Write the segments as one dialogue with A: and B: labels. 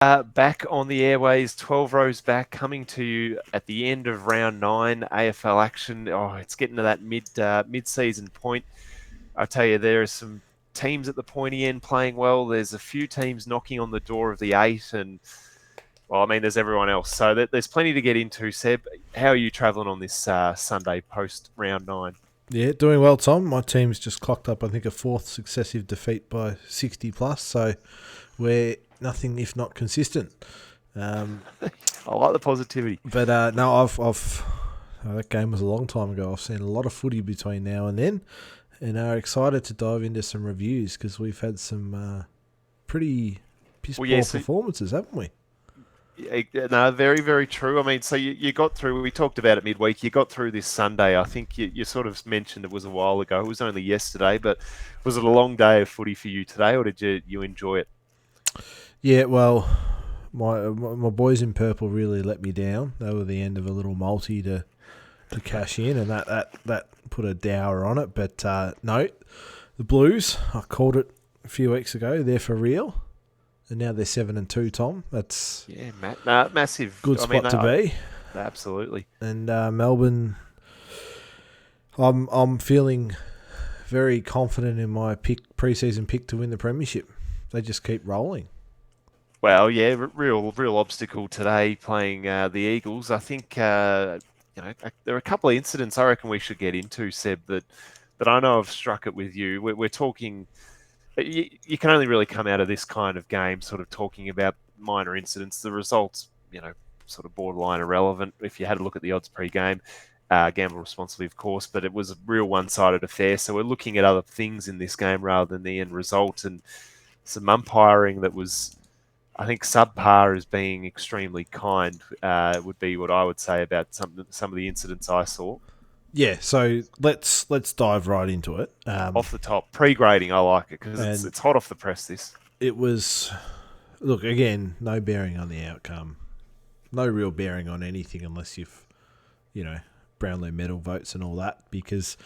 A: Back on the airways, 12 rows back, coming to you at the end of round 9 AFL action. Oh, it's getting to that mid-season point. I tell you, there are some teams at the pointy end playing well. There's a few teams knocking on the door of the 8, and well, I mean, there's everyone else. So there's plenty to get into. Seb, how are you travelling on this Sunday post round 9?
B: Yeah, doing well, Tom. My team's just clocked up, I think, a fourth successive defeat by 60 plus. So we're nothing if not consistent.
A: I like the positivity.
B: But no, that game was a long time ago. I've seen a lot of footy between now and then, and are excited to dive into some reviews because we've had some pretty piss poor performances, haven't we?
A: No, very, very true. I mean, so you got through, we talked about it midweek, you got through this Sunday. I think you sort of mentioned it was a while ago. It was only yesterday, but was it a long day of footy for you today, or did you enjoy it?
B: Yeah, well, my boys in purple really let me down. They were the end of a little multi to cash in, and that put a dower on it. But no, the Blues, I called it a few weeks ago, they're for real. And now they're 7-2, Tom. That's
A: massive.
B: Good spot to be.
A: Absolutely.
B: And Melbourne, I'm feeling very confident in my preseason pick to win the premiership. They just keep rolling.
A: Well, yeah, real obstacle today playing the Eagles. I think there are a couple of incidents I reckon we should get into, Seb, that I know I've struck it with you. We're talking. You can only really come out of this kind of game sort of talking about minor incidents. The results, sort of borderline irrelevant. If you had a look at the odds pre-game, gamble responsibly, of course, but it was a real one-sided affair. So we're looking at other things in this game rather than the end result, and some umpiring that was, I think, subpar as being extremely kind would be what I would say about some of the incidents I saw.
B: Yeah, so let's dive right into it.
A: Off the top, pre-grading, I like it because it's hot off the press. This
B: it was. Look, again, no bearing on the outcome, no real bearing on anything unless you've, Brownlow medal votes and all that. Because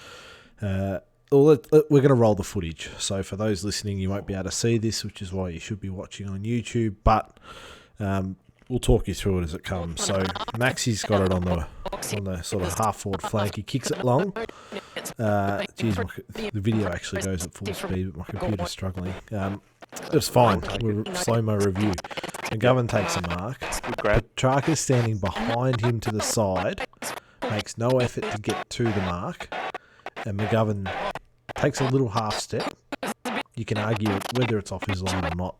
B: we're going to roll the footage. So for those listening, you won't be able to see this, which is why you should be watching on YouTube. But we'll talk you through it as it comes. So Maxi's got it on the sort of half-forward flank. He kicks it long. The video actually goes at full speed, but my computer's struggling. It's fine. We're slow-mo review. McGovern takes a mark. Petrarca's standing behind him to the side, makes no effort to get to the mark, and McGovern takes a little half step. You can argue whether it's off his line or not,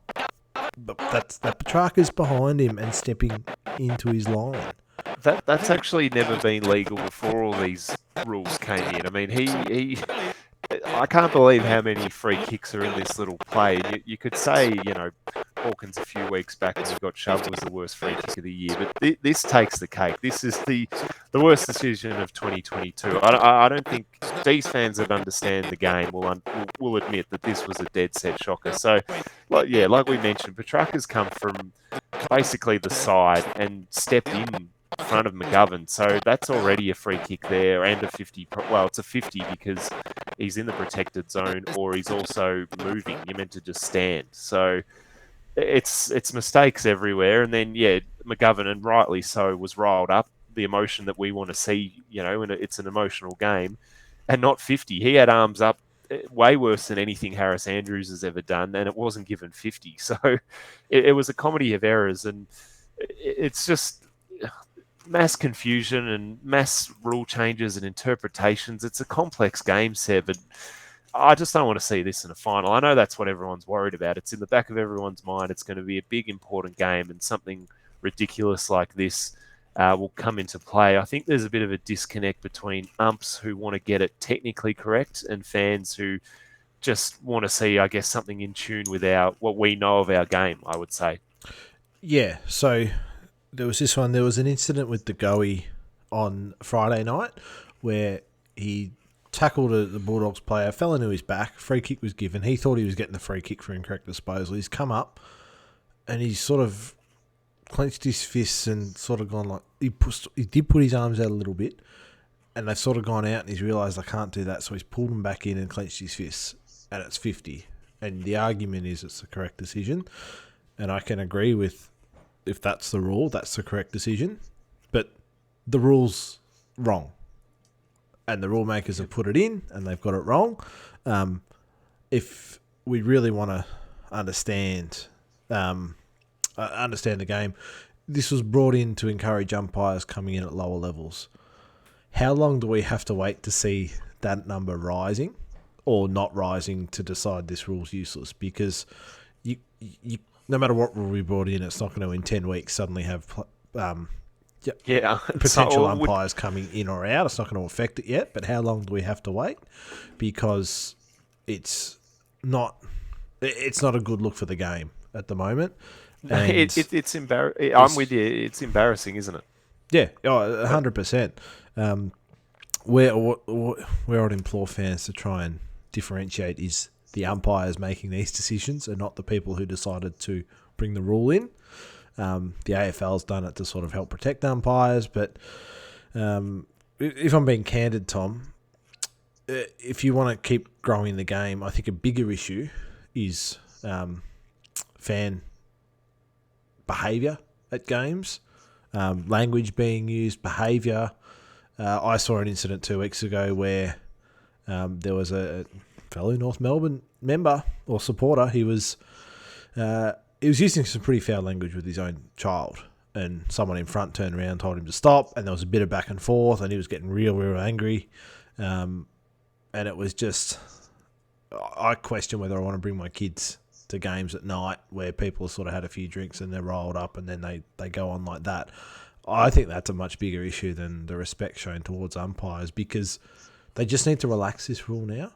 B: but that Petrarca's behind him and stepping into his line.
A: That's actually never been legal before all these rules came in. I mean, I can't believe how many free kicks are in this little play. You could say, Hawkins a few weeks back when he got shoved was the worst free kick of the year, but this takes the cake. This is the worst decision of 2022. I don't think these fans that understand the game will admit that this was a dead set shocker. So, like we mentioned, Petrarca's come from basically the side and stepped in front of McGovern. So that's already a free kick there and a 50. Well, it's a 50 because he's in the protected zone or he's also moving. You're meant to just stand. So it's mistakes everywhere. And then, McGovern, and rightly so, was riled up. The emotion that we want to see, and it's an emotional game. And not 50. He had arms up way worse than anything Harris Andrews has ever done, and it wasn't given 50. So it was a comedy of errors, and it's just mass confusion and mass rule changes and interpretations. It's a complex game, Seb, and I just don't want to see this in a final. I know that's what everyone's worried about. It's in the back of everyone's mind. It's going to be a big, important game, and something ridiculous like this will come into play. I think there's a bit of a disconnect between umps who want to get it technically correct and fans who just want to see, I guess, something in tune with what we know of our game, I would say.
B: Yeah, so there was this one. There was an incident with De Goey on Friday night where he tackled the Bulldogs player, fell into his back, free kick was given. He thought he was getting the free kick for incorrect disposal. He's come up and he's sort of clenched his fists and sort of gone like, he did put his arms out a little bit and they've sort of gone out and he's realised I can't do that, so he's pulled them back in and clenched his fists, and it's 50. And the argument is it's the correct decision, and I can agree with if that's the rule, that's the correct decision. But the rule's wrong. And the rule makers have put it in and they've got it wrong. If we really want to understand the game, this was brought in to encourage umpires coming in at lower levels. How long do we have to wait to see that number rising or not rising to decide this rule's useless? Because you no matter what rule we brought in, it's not going to in 10 weeks suddenly have
A: Yeah.
B: potential umpires coming in or out. It's not going to affect it yet, but how long do we have to wait? Because it's not a good look for the game at the moment. And
A: It's embarrassing. I'm with you. It's embarrassing, isn't it?
B: yeah, 100%. Where I'd implore fans to try and differentiate is the umpires making these decisions and not the people who decided to bring the rule in. The AFL's done it to sort of help protect umpires, but if I'm being candid, Tom, if you want to keep growing the game, I think a bigger issue is fan behaviour at games, language being used, behaviour. I saw an incident 2 weeks ago where there was a fellow North Melbourne member or supporter. He was using some pretty foul language with his own child, and someone in front turned around, told him to stop, and there was a bit of back and forth, and he was getting real angry. And it was just, I question whether I want to bring my kids to games at night where people have sort of had a few drinks and they're rolled up and then they go on like that. I think that's a much bigger issue than the respect shown towards umpires, because they just need to relax this rule now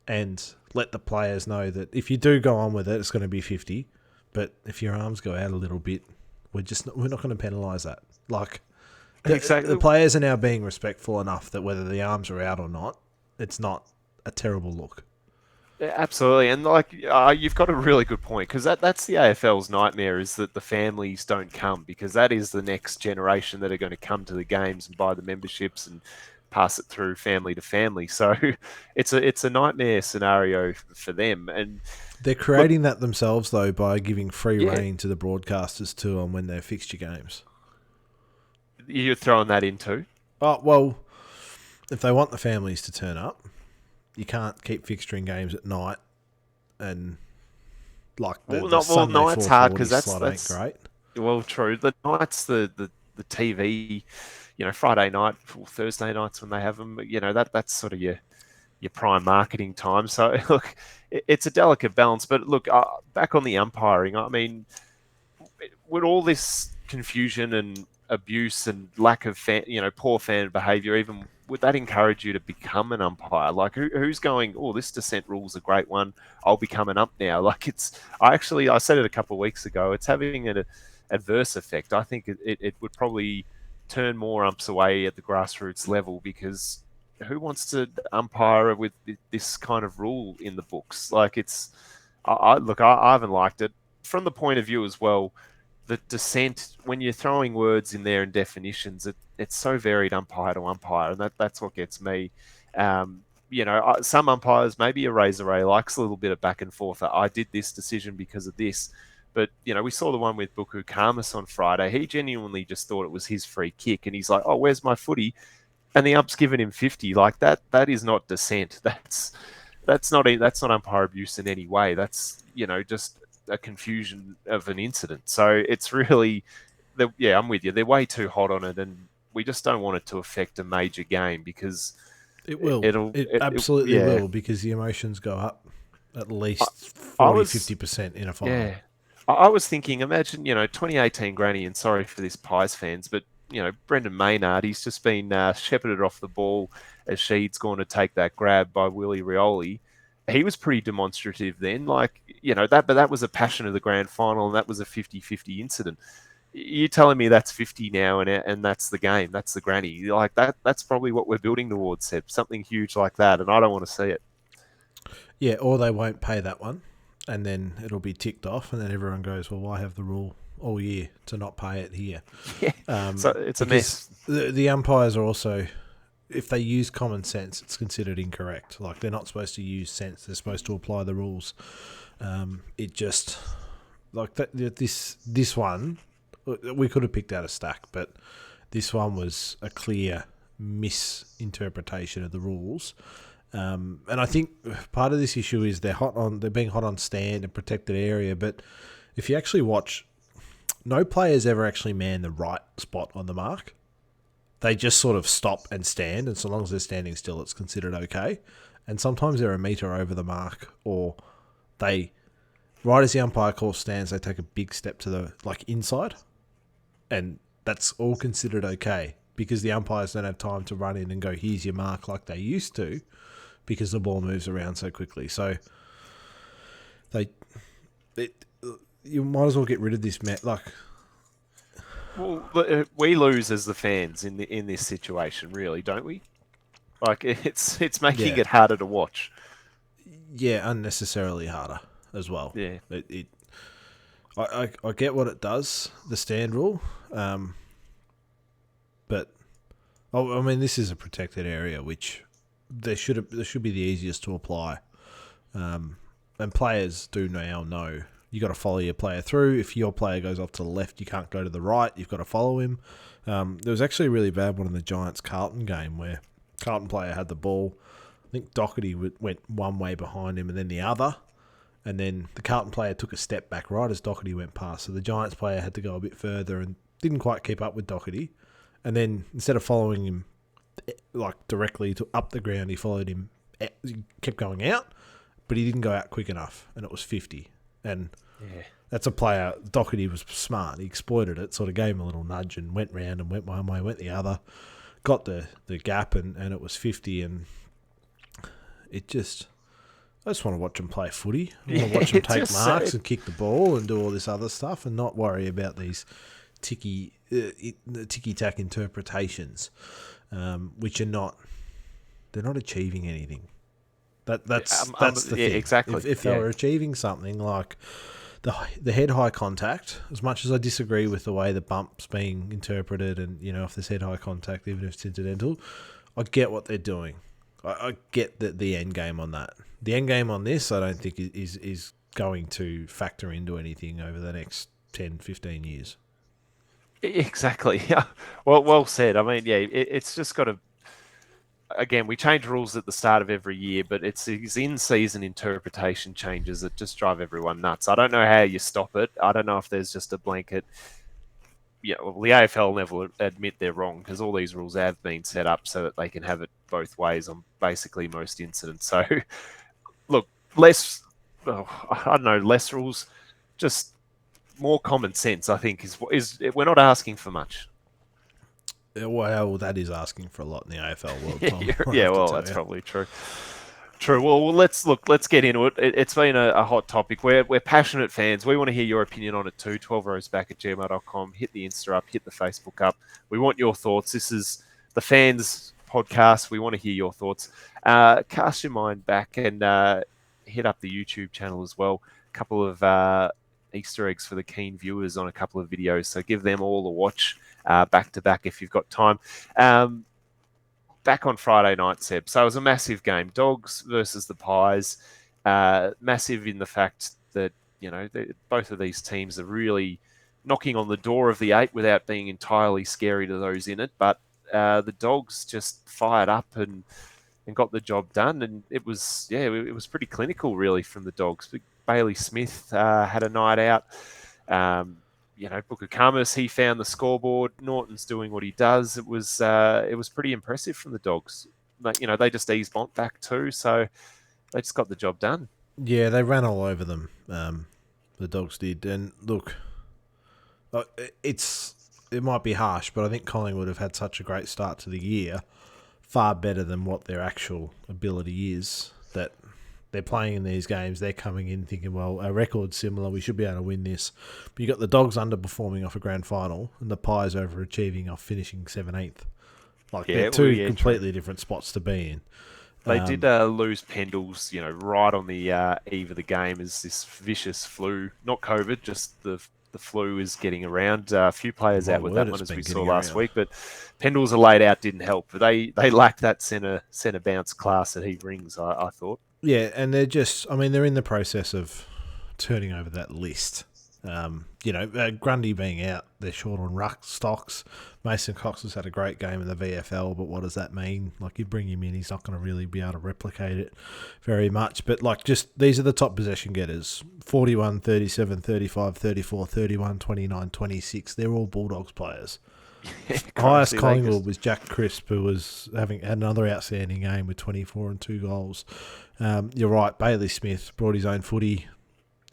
B: and let the players know that if you do go on with it, it's going to be 50. But if your arms go out a little bit, we're not going to penalise that. Like,
A: Exactly.
B: the players are now being respectful enough that whether the arms are out or not, it's not a terrible look.
A: Yeah, absolutely, and like you've got a really good point, because that's the AFL's nightmare, is that the families don't come, because that is the next generation that are going to come to the games and buy the memberships and pass it through family to family. So it's a nightmare scenario for them, and
B: they're creating that themselves though by giving free
A: yeah,
B: rein to the broadcasters too on when they're fixture games.
A: you're throwing that into.
B: Oh well, if they want the families to turn up, you can't keep fixturing games at night, and like the Sunday
A: No, it's hard
B: 4:40
A: because
B: slot ain't great.
A: well, true. The nights, the TV, Friday night or Thursday nights when they have them, that's sort of your prime marketing time. So look, it's a delicate balance. But look, back on the umpiring, I mean, with all this confusion and abuse and lack of poor fan behaviour, even would that encourage you to become an umpire? Like, who's going, oh, this dissent rule's a great one, I'll become an ump now? Like, I said it a couple of weeks ago, it's having an adverse effect. I think it would probably turn more umps away at the grassroots level, because who wants to umpire with this kind of rule in the books? Like, I haven't liked it from the point of view as well. The dissent, when you're throwing words in there and definitions, it's so varied umpire to umpire, and that's what gets me. Some umpires, maybe a Razor Ray likes a little bit of back and forth. I did this decision because of this, but we saw the one with Buku Karmas on Friday. He genuinely just thought it was his free kick, and he's like, "Oh, where's my footy?" And the ump's given him 50. Like that. That is not dissent. That's not umpire abuse in any way. That's just a confusion of an incident. So it's really, I'm with you. They're way too hot on it, and we just don't want it to affect a major game, because
B: It will. It absolutely will, because the emotions go up at least 40-50% in a final.
A: Yeah. I was thinking, imagine, 2018 Granny, and sorry for this Pies fans, but, Brendan Maynard, he's just been shepherded off the ball as Sheed's gone to take that grab by Willie Rioli. He was pretty demonstrative then, but that was a passion of the grand final, and that was a 50-50 incident. You're telling me that's 50 now, and that's the game, that's the granny. Like that's probably what we're building towards, Seb. Something huge like that, and I don't want to see it.
B: Yeah, or they won't pay that one, and then it'll be ticked off, and then everyone goes, well, why have the rule all year to not pay it here?
A: Yeah, so it's a mess.
B: The umpires are also, if they use common sense, it's considered incorrect. Like, they're not supposed to use sense. They're supposed to apply the rules. It just, like, this one, We could have picked out a stack, but this one was a clear misinterpretation of the rules. And I think part of this issue is they're being hot on stand and protected area. But if you actually watch, no players ever actually man the right spot on the mark. They just sort of stop and stand, and so long as they're standing still, it's considered okay. And sometimes they're a metre over the mark, or they, right as the umpire call stands, they take a big step to the inside, and that's all considered okay because the umpires don't have time to run in and go, here's your mark like they used to, because the ball moves around so quickly. So they, you might as well get rid of this met.
A: Well, we lose as the fans in this situation, really, don't we? Like it's making
B: Yeah,
A: it harder to watch.
B: yeah, unnecessarily harder as well.
A: Yeah,
B: I get what it does, the stand rule, but I mean this is a protected area, which there should be the easiest to apply, and players do now know you got to follow your player through. If your player goes off to the left, you can't go to the right. You've got to follow him. There was actually a really bad one in the Giants Carlton game where Carlton player had the ball. I think Doherty went one way behind him and then the other. And then the Carlton player took a step back right as Doherty went past. So the Giants player had to go a bit further and didn't quite keep up with Doherty. And then instead of following him directly up the ground, he followed him. He kept going out, but he didn't go out quick enough, and it was 50. And that's a player. Doherty was smart. He exploited it, sort of gave him a little nudge and went round and went one way, went the other, got the gap, and it was 50. And it just... I just want to watch them play footy. I want to watch them take marks and kick the ball and do all this other stuff and not worry about these ticky-tack interpretations, which are not... They're not achieving anything. That's the thing.
A: Exactly.
B: If they were achieving something like the head-high contact, as much as I disagree with the way the bump's being interpreted and, if there's head-high contact, even if it's incidental, I get what they're doing. I get the end game on that. The end game on this, I don't think is going to factor into anything over the next 10, 15 years.
A: Exactly. Yeah. Well said. I mean, it's just got to... Again, we change rules at the start of every year, but it's these in-season interpretation changes that just drive everyone nuts. I don't know how you stop it. I don't know if there's just a blanket... the AFL never admit they're wrong because all these rules have been set up so that they can have it both ways on basically most incidents. So, look, less rules, just more common sense, I think, is we're not asking for much.
B: Well, that is asking for a lot in the AFL world, Tom.
A: That's probably true. True. Well, let's get into it. It's been a hot topic. We're passionate fans. We want to hear your opinion on it too. 12rowsback@gmail.com. Hit the Insta up, hit the Facebook up. We want your thoughts. This is the fans podcast. We want to hear your thoughts. Cast your mind back and hit up the YouTube channel as well. A couple of Easter eggs for the keen viewers on a couple of videos. So give them all a watch back to back if you've got time. Back on Friday night, Seb. So it was a massive game. Dogs versus the Pies. Massive in the fact that, both of these teams are really knocking on the door of the 8 without being entirely scary to those in it. But the Dogs just fired up and got the job done. And it was pretty clinical, really, from the Dogs. Bailey Smith had a night out. Booker Kamas, he found the scoreboard. Norton's doing what he does. It was pretty impressive from the Dogs. They just eased Bont back too, so they just got the job done.
B: Yeah, they ran all over them. The Dogs did. And look, it might be harsh, but I think Collingwood have had such a great start to the year, far better than what their actual ability is, that they're playing in these games, they're coming in thinking, well, our record's similar, we should be able to win this. But you got the Dogs underperforming off a grand final and the Pies overachieving off finishing 17th. They're two completely different spots to be in.
A: They did lose Pendles, right on the eve of the game as this vicious flu, not COVID, just the flu is getting around. A few players out with that one, as we saw last week, but Pendles are laid out, didn't help. But they lacked that centre bounce class that he brings, I thought.
B: Yeah, and they're in the process of turning over that list. Grundy being out, they're short on ruck stocks. Mason Cox has had a great game in the VFL, but what does that mean? Like, you bring him in, he's not going to really be able to replicate it very much. But, like, just these are the top possession getters. 41, 37, 35, 34, 31, 29, 26. They're all Bulldogs players. Highest Collingwood was Jack Crisp, who had another outstanding game with 24 and 2 goals. You're right, Bailey Smith brought his own footy.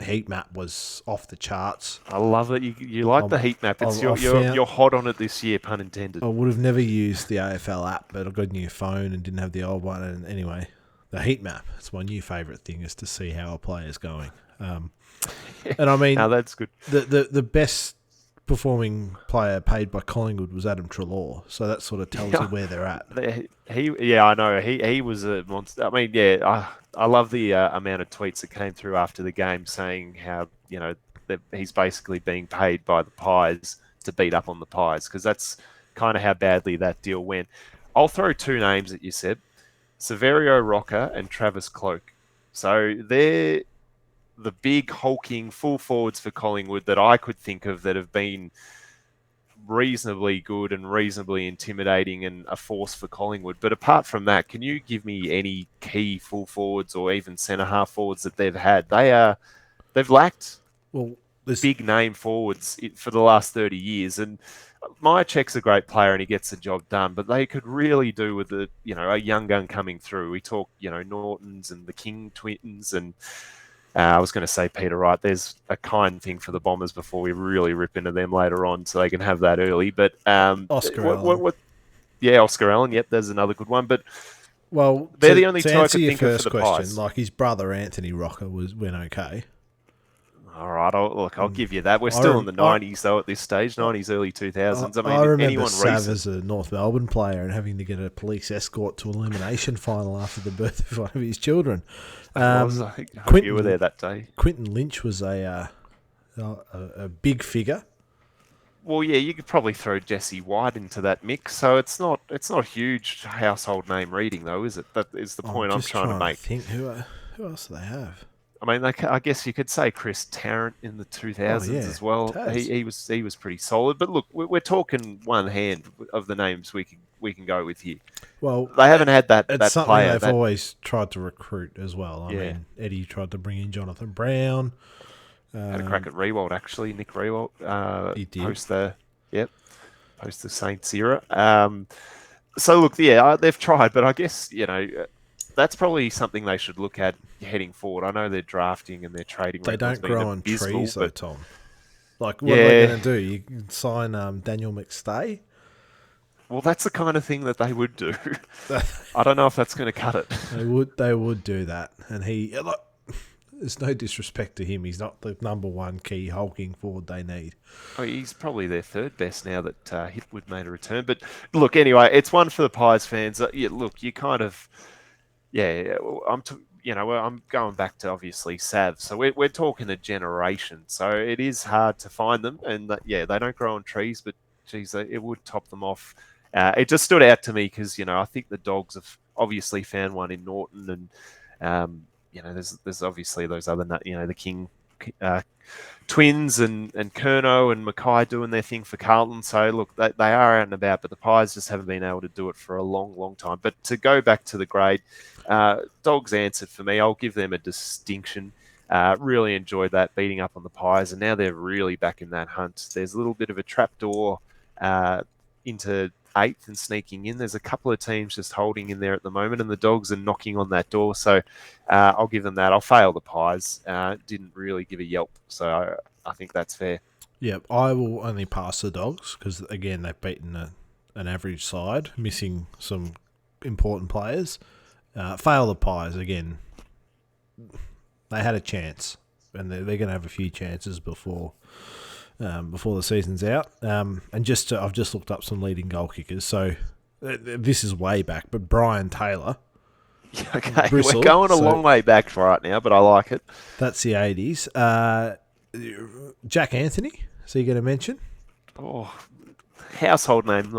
B: Heat map was off the charts.
A: I love it. You like the heat map. You're hot on it this year, pun intended.
B: I would have never used the AFL app, but I got a new phone and didn't have the old one. And anyway, the heat map. It's my new favourite thing, is to see how a player's going. And I mean,
A: no, that's good.
B: The best performing player paid by Collingwood was Adam Treloar, so that sort of tells you where they're at.
A: I know. He was a monster. I mean, I love the amount of tweets that came through after the game saying how, that he's basically being paid by the Pies to beat up on the Pies, because that's kind of how badly that deal went. I'll throw two names at you, Seb. Severio Rocker and Travis Cloak. So they're the big hulking full forwards for Collingwood that I could think of that have been reasonably good and reasonably intimidating and a force for Collingwood. But apart from that, can you give me any key full forwards or even centre half forwards that they've had? They've lacked big name forwards for the last 30 years. And Myercheck's a great player and he gets the job done, but they could really do with a young gun coming through. We talk, Nortons and the King twins, and I was going to say Peter Wright. There's a kind thing for the Bombers before we really rip into them later on, so they can have that early. But
B: Oscar Allen.
A: Oscar Allen. Yep, there's another good one. But
B: they're
A: the only two I could think of for the Pies.
B: Like, his brother Anthony Rocker went okay.
A: All right, I'll give you that. We're still in the 90s, though, at this stage. 90s, early 2000s.
B: I remember Sav as a North Melbourne player and having to get a police escort to elimination final after the birth of one of his children.
A: I hope you were there that day.
B: Quinton Lynch was a big figure.
A: Well, yeah, you could probably throw Jesse White into that mix. So it's not a huge household name reading, though, is it? That is the point I'm trying to make.
B: Think who else do they have?
A: I mean, I guess you could say Chris Tarrant in the 2000s as well. He was pretty solid. But look, we're talking one hand of the names we can go with here.
B: Well,
A: they haven't had that.
B: It's
A: that
B: something
A: player
B: they've always tried to recruit as well. I mean, Eddie tried to bring in Jonathan Brown.
A: Had a crack at Rewald, actually. Nick Rewald.
B: He did.
A: Post the Saints era. So look, they've tried, but I guess that's probably something they should look at heading forward. I know they're drafting and they're trading.
B: They don't grow on trees, though, Tom. Like, what are they going to do? You can sign Daniel McStay?
A: Well, that's the kind of thing that they would do. I don't know if that's going to cut it.
B: They would do that. And there's no disrespect to him. He's not the number one key hulking forward they need.
A: Oh, he's probably their third best now that Hitwood made a return. But look, anyway, it's one for the Pies fans. Look, you kind of... Yeah, I'm going back to obviously Sav. So we're talking a generation. So it is hard to find them, and they don't grow on trees. But geez, it would top them off. It just stood out to me because I think the Dogs have obviously found one in Norton, and there's obviously those other the King twins and Curnow and Mackay doing their thing for Carlton. So look, they are out and about, but the Pies just haven't been able to do it for a long, long time. But to go back to the grade, Dogs answered for me. I'll give them a distinction. Really enjoyed that, beating up on the Pies, and now they're really back in that hunt. There's a little bit of a trapdoor into 8th and sneaking in. There's a couple of teams just holding in there at the moment, and the Dogs are knocking on that door. So I'll give them that. I'll fail the Pies. Didn't really give a yelp, so I think that's fair.
B: Yeah, I will only pass the Dogs because, again, they've beaten an average side, missing some important players. Fail the Pies, again. They had a chance, and they're going to have a few chances before the season's out. And I've just looked up some leading goal kickers. So this is way back, but Brian Taylor.
A: Okay, Bristol, we're going a long way back right now, but I like it.
B: That's the 80s. Jack Anthony, so you're going to mention?
A: Oh, household name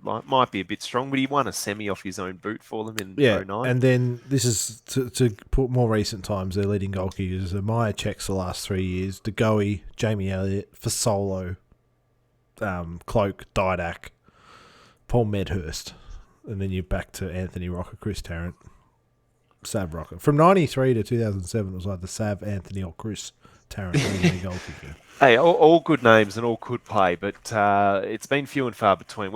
A: might be a bit strong, but he won a semi off his own boot for them in
B: Yeah,
A: '09.
B: and then this is to put more recent times. Their leading goalkeepers are Maya checks the last 3 years. DeGoey, Jamie Elliott, Fasolo, Cloak, Didak, Paul Medhurst, and then you're back to Anthony Rocker, Chris Tarrant, Sav Rocker. From '93 to 2007, it was like the Sav, Anthony, or Chris Tarrant leading the goal kicking.
A: Hey, all good names and all could play, but it's been few and far between.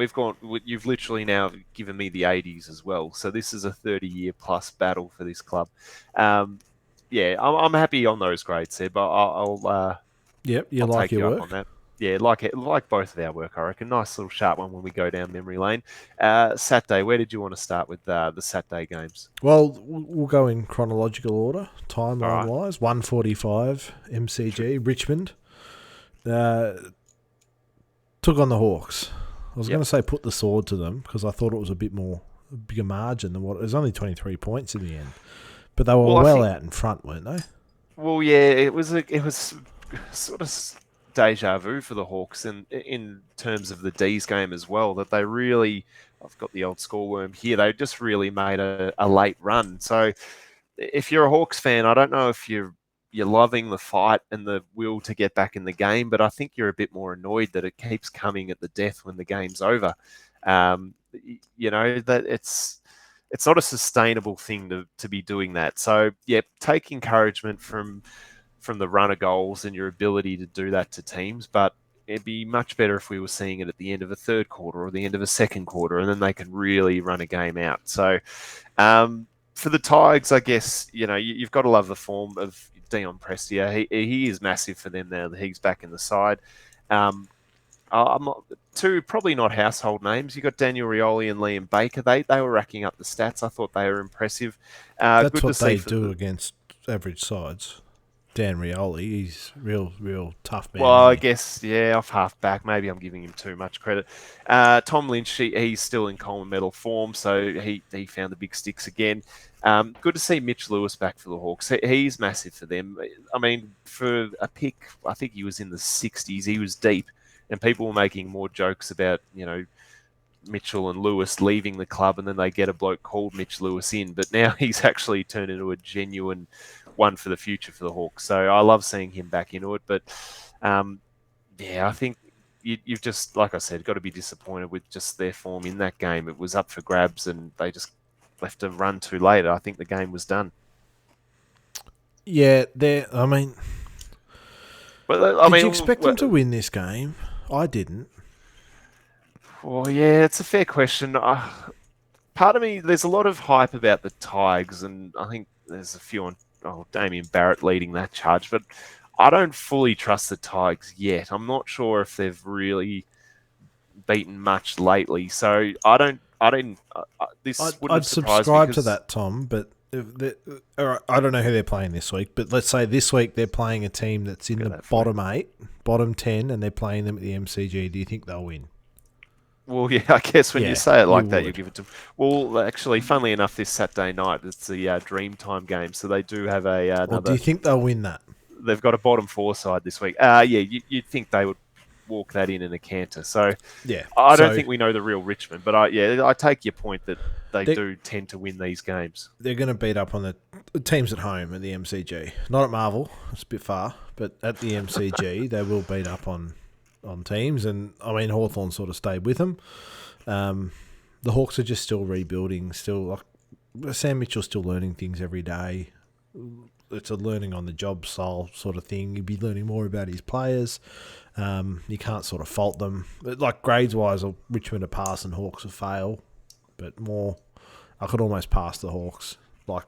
A: You've literally now given me the '80s as well, so this is a 30-year plus battle for this club. Um, yeah, I'm happy on those grades, Seb.
B: Yep, you
A: I'll
B: like
A: take
B: your
A: you up on
B: work.
A: that. Yeah, like both of our work, I reckon. Nice little sharp one when we go down memory lane. Saturday, where did you want to start with the Saturday games?
B: Well, we'll go in chronological order,
A: All
B: timeline
A: right.
B: wise. 1:45 MCG Richmond took on the Hawks. I was
A: Yep.
B: going to say put the sword to them because I thought it was a bigger margin than what it was. Only 23 points in the end, but they were
A: Well, I
B: well
A: think.
B: out in front, weren't they?
A: Well, yeah, it was sort of deja vu for the Hawks in terms of the D's game as well. That they really, I've got the old scoreworm here. They just really made a late run. So if you're a Hawks fan, I don't know if you're loving the fight and the will to get back in the game, but I think you're a bit more annoyed that it keeps coming at the death when the game's over. That it's not a sustainable thing to be doing that. So yeah, take encouragement from the run of goals and your ability to do that to teams, but it'd be much better if we were seeing it at the end of a third quarter or the end of a second quarter, and then they can really run a game out. So for the Tigers, I guess you've got to love the form of Dion Prestia. He is massive for them now that he's back in the side. Um, I'm not two probably not household names. You got Daniel Rioli and Liam Baker. They were racking up the stats. I thought they were impressive.
B: That's
A: Good to
B: what
A: see
B: they
A: for
B: do
A: the.
B: against average sides. Dan Rioli, he's real tough man,
A: Well,
B: isn't
A: I
B: he?
A: guess off half back. Maybe I'm giving him too much credit. Tom Lynch, he's still in Coleman medal form, so he found the big sticks again. Good to see Mitch Lewis back for the Hawks. He's massive for them. I mean, for a pick, I think he was in the 60s. He was deep, and people were making more jokes about Mitchell and Lewis leaving the club, and then they get a bloke called Mitch Lewis in. But now he's actually turned into a genuine one for the future for the Hawks. So I love seeing him back into it. But um, yeah, I think you've just, like I said, got to be disappointed with just their form in that game. It was up for grabs, and they just left a run too late. I think the game was done.
B: Yeah, they. I mean,
A: But I
B: did you
A: mean,
B: expect them to win this game? I didn't.
A: well, yeah, it's a fair question. Part of me, there's a lot of hype about the Tigers, and I think there's a few on Damien Barrett leading that charge, but I don't fully trust the Tigers yet. I'm not sure if they've really beaten much lately, so I didn't. This wouldn't
B: I'd
A: have surprised me
B: subscribe to
A: because
B: that, Tom. But all right, I don't know who they're playing this week. But let's say this week they're playing a team that's in
A: get
B: the
A: that for you.
B: bottom 8, bottom 10, and they're playing them at the MCG. Do you think they'll win?
A: Well, yeah, I guess when you
B: Yeah,
A: say it
B: you
A: like that, you
B: would.
A: give it to. Well, actually, funnily enough, this Saturday night it's the Dreamtime game, so they do have
B: Or do
A: another.
B: you think they'll win that?
A: They've got a bottom four side this week. Yeah, you'd think they would walk that in a canter. So
B: Yeah.
A: I don't
B: So
A: think we know the real Richmond, but I take your point that they
B: they
A: do tend to win these games.
B: they're going to beat up on the teams at home at the MCG. Not at Marvel, it's a bit far, but at the MCG they will beat up on teams. And I mean Hawthorn sort of stayed with them. The Hawks are just still rebuilding. Still, like Sam Mitchell's still learning things every day. It's a learning on the job style sort of thing. You'd be learning more about his players. You can't sort of fault them. But like grades wise, Richmond are pass and Hawks are fail. But more, I could almost pass the Hawks. Like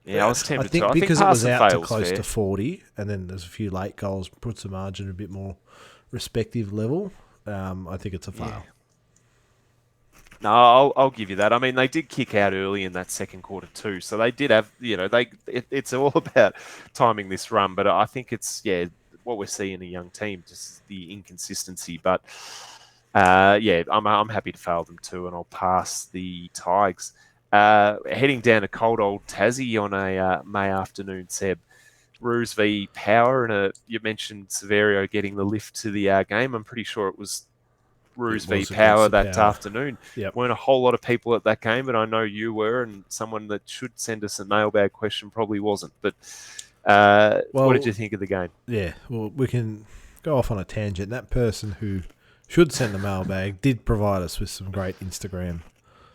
A: Yeah, I was
B: I
A: tempted to.
B: think
A: I think
B: because it
A: pass
B: was
A: and
B: out to
A: fail's
B: close to
A: fair.
B: 40, and then there's a few late goals, puts the margin a bit more respective level. I think it's a
A: Yeah.
B: fail.
A: No, I'll give you that. I mean, they did kick out early in that second quarter too, so they did have, it's all about timing this run. But I think it's what we're seeing in a young team, just the inconsistency. But yeah, I'm happy to fail them too, and I'll pass the Tigers. Heading down to cold old Tassie on a May afternoon, Seb. Roos v Power, and you mentioned Severio getting the lift to the game. I'm pretty sure it was Roos
B: It
A: v
B: was against
A: Power
B: the
A: that
B: Power.
A: afternoon.
B: Yep.
A: Weren't a whole lot of people at that game, but I know you were, and someone that should send us a mailbag question probably wasn't. But what did
B: Well,
A: you think of the game?
B: yeah. Well, we can go off on a tangent. That person who should send the mailbag did provide us with some great Instagram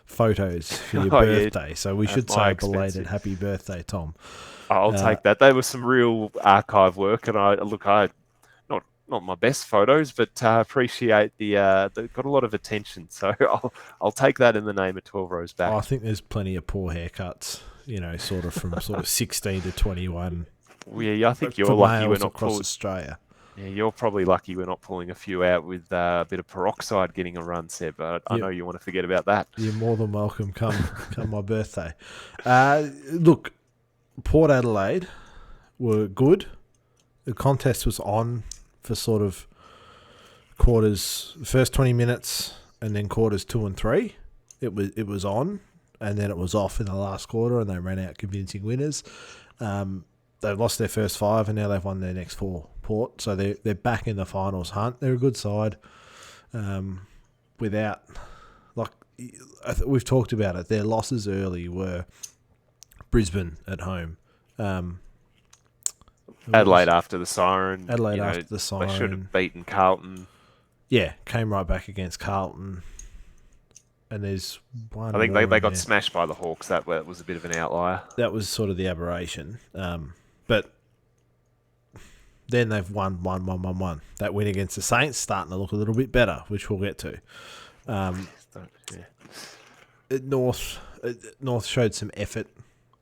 B: photos for your
A: Oh yeah,
B: birthday. So we
A: at
B: should
A: my
B: say a
A: expense.
B: belated happy birthday, Tom.
A: I'll
B: Uh,
A: take that. They were some real archive work, and I not my best photos, but appreciate they got a lot of attention. So I'll take that in the name of 12 rows
B: I
A: back.
B: think there's plenty of poor haircuts, sort of from sort of 16 to 21
A: Well, yeah, I think
B: for
A: you're lucky we're
B: males
A: not
B: across
A: pulling.
B: Australia.
A: Yeah, you're probably lucky we're not pulling a few out with a bit of peroxide getting a run, Seb. But I
B: Yep.
A: know you want to forget about that.
B: You're more than welcome. Come my birthday. Look, Port Adelaide were good. The contest was on for sort of quarters, first 20 minutes, and then quarters 2 and 3. It was on, and then it was off in the last quarter, and they ran out convincing winners. They lost their first 5, and now they've won their next 4. Port, so they're back in the finals hunt. They're a good side. Without, like, we've talked about it. Their losses early were Brisbane at home.
A: Adelaide after the siren.
B: Adelaide after the siren.
A: They should have beaten Carlton.
B: Yeah, came right back against Carlton. And there's one.
A: I think
B: more
A: they
B: in
A: got
B: there.
A: smashed by the Hawks. That was a bit of an outlier.
B: That was sort of the aberration. But then they've won. That win against the Saints starting to look a little bit better, which we'll get to. North showed some effort.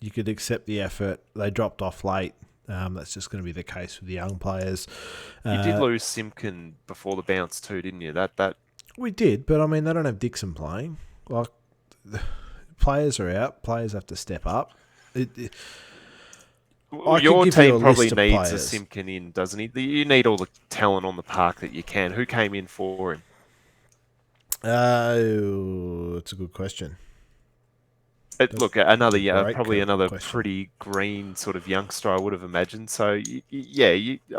B: You could accept the effort. They dropped off late. That's just going to be the case with the young players.
A: You did lose Simpkin before the bounce too, didn't you? That
B: We did, but I mean they don't have Dixon playing. Like, players are out. Players have to step up.
A: your team probably
B: list of
A: needs a
B: players.
A: Simpkin in, doesn't he? You need all the talent on the park that you can. Who came in for him?
B: It's a good question.
A: Look, probably another
B: question.
A: pretty green sort of youngster, I would have imagined. So I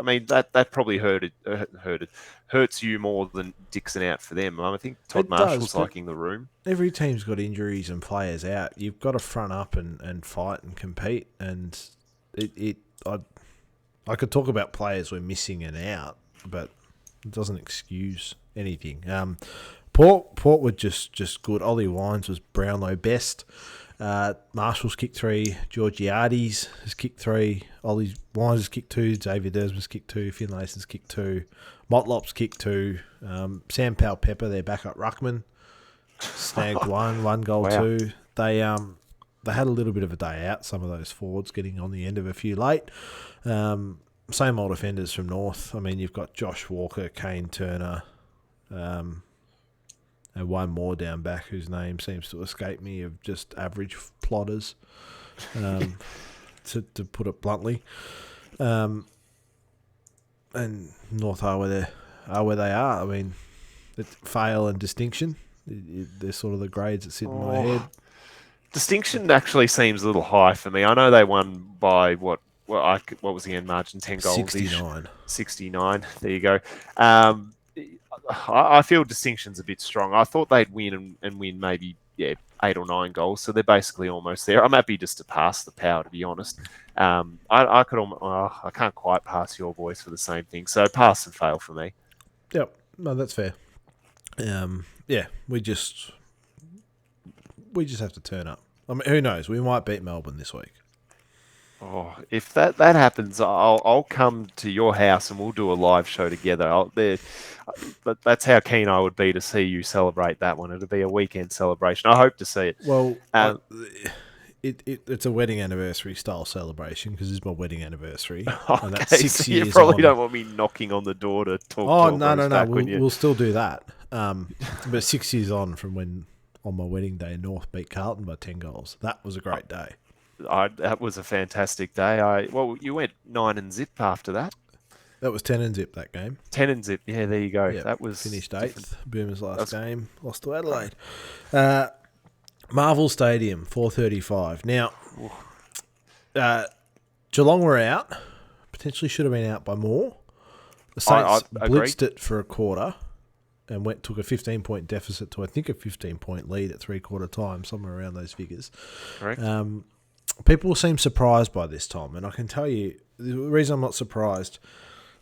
A: mean that probably hurts you more than Dixon out for them. I think Todd
B: It
A: Marshall's
B: does, but
A: liking the room.
B: every team's got injuries and players out. You've got to front up and fight and compete. And I could talk about players we're missing and out, but it doesn't excuse anything. Port were just good. Ollie Wines was Brownlow best. Marshall's kicked 3. Georgiades has kicked 3. Ollie Wines has kicked 2. Xavier Dersman's kicked 2. Finlayson's kicked 2. Motlop's kicked 2. Sam Powell-Pepper, their backup ruckman, snagged 1 goal.
A: Wow.
B: 2. They had a little bit of a day out, some of those forwards getting on the end of a few late. Same old offenders from North. I mean, you've got Josh Walker, Kane Turner, and one more down back whose name seems to escape me, of just average plotters, to put it bluntly. And North are where they are. I mean, fail and distinction. They're sort of the grades that sit in my head.
A: Distinction actually seems a little high for me. I know they won by what was the end margin? 10 goals.
B: 69.
A: 69. There you go. I feel distinction's a bit strong. I thought they'd win and win maybe 8 or 9 goals, so they're basically almost there. I'm happy just to pass the Power, to be honest. I can't quite pass your boys for the same thing, so pass and fail for me.
B: Yep, no, that's fair. We just have to turn up. I mean, who knows? We might beat Melbourne this week.
A: Oh, if that happens, I'll come to your house and we'll do a live show together. But that's how keen I would be to see you celebrate that one. It'll be a weekend celebration. I hope to see it.
B: Well, it's a wedding anniversary style celebration because it's my wedding anniversary.
A: Okay,
B: and that's 6
A: so
B: years
A: you probably
B: on.
A: don't want me knocking on the door to talk.
B: Oh, no. We'll still do that. But 6 years on from when on my wedding day North beat Carlton by 10 goals. That was a great day.
A: That was a fantastic day. You went 9 and zip after that.
B: That was 10 and zip that game.
A: 10 and zip. Yeah, there you go.
B: Yep.
A: That was
B: finished 8th. Boomers last game. Lost to Adelaide.
A: Right.
B: Marvel Stadium, 4:35. Now, Geelong were out. Potentially should have been out by more. The Saints blitzed it for a quarter, and took a 15-point deficit to, I think, a 15-point lead at three-quarter time, somewhere around those figures.
A: Correct.
B: People seem surprised by this, Tom, and I can tell you the reason I'm not surprised.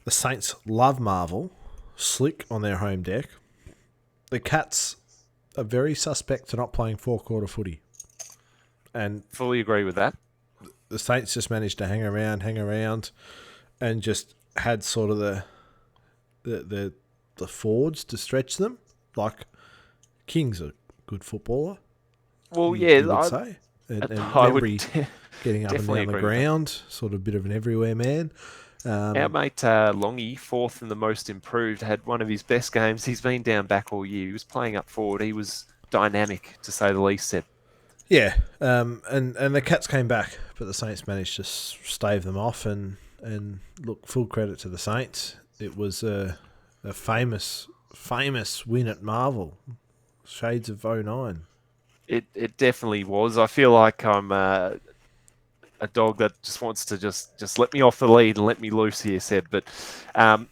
B: The Saints love Marvel, slick on their home deck. The Cats are very suspect to not playing four-quarter footy. And
A: Fully agree with that.
B: the Saints just managed to hang around, and just had sort of the forwards to stretch them. Like, King's a good footballer,
A: Well,
B: you
A: yeah,
B: would say. And
A: I would
B: Membry getting up and
A: definitely
B: down the
A: agree with that.
B: ground, sort of a bit of an everywhere man.
A: Our mate Longy, fourth in the most improved, had one of his best games. He's been down back all year. He was playing up forward. He was dynamic, to say the least, Seb.
B: Yeah, and the Cats came back, but the Saints managed to stave them off. And look, full credit to the Saints. It was a famous win at Marvel, shades of '09.
A: It definitely was. I feel like I'm a dog that just wants to just let me off the lead and let me loose here, Seb. But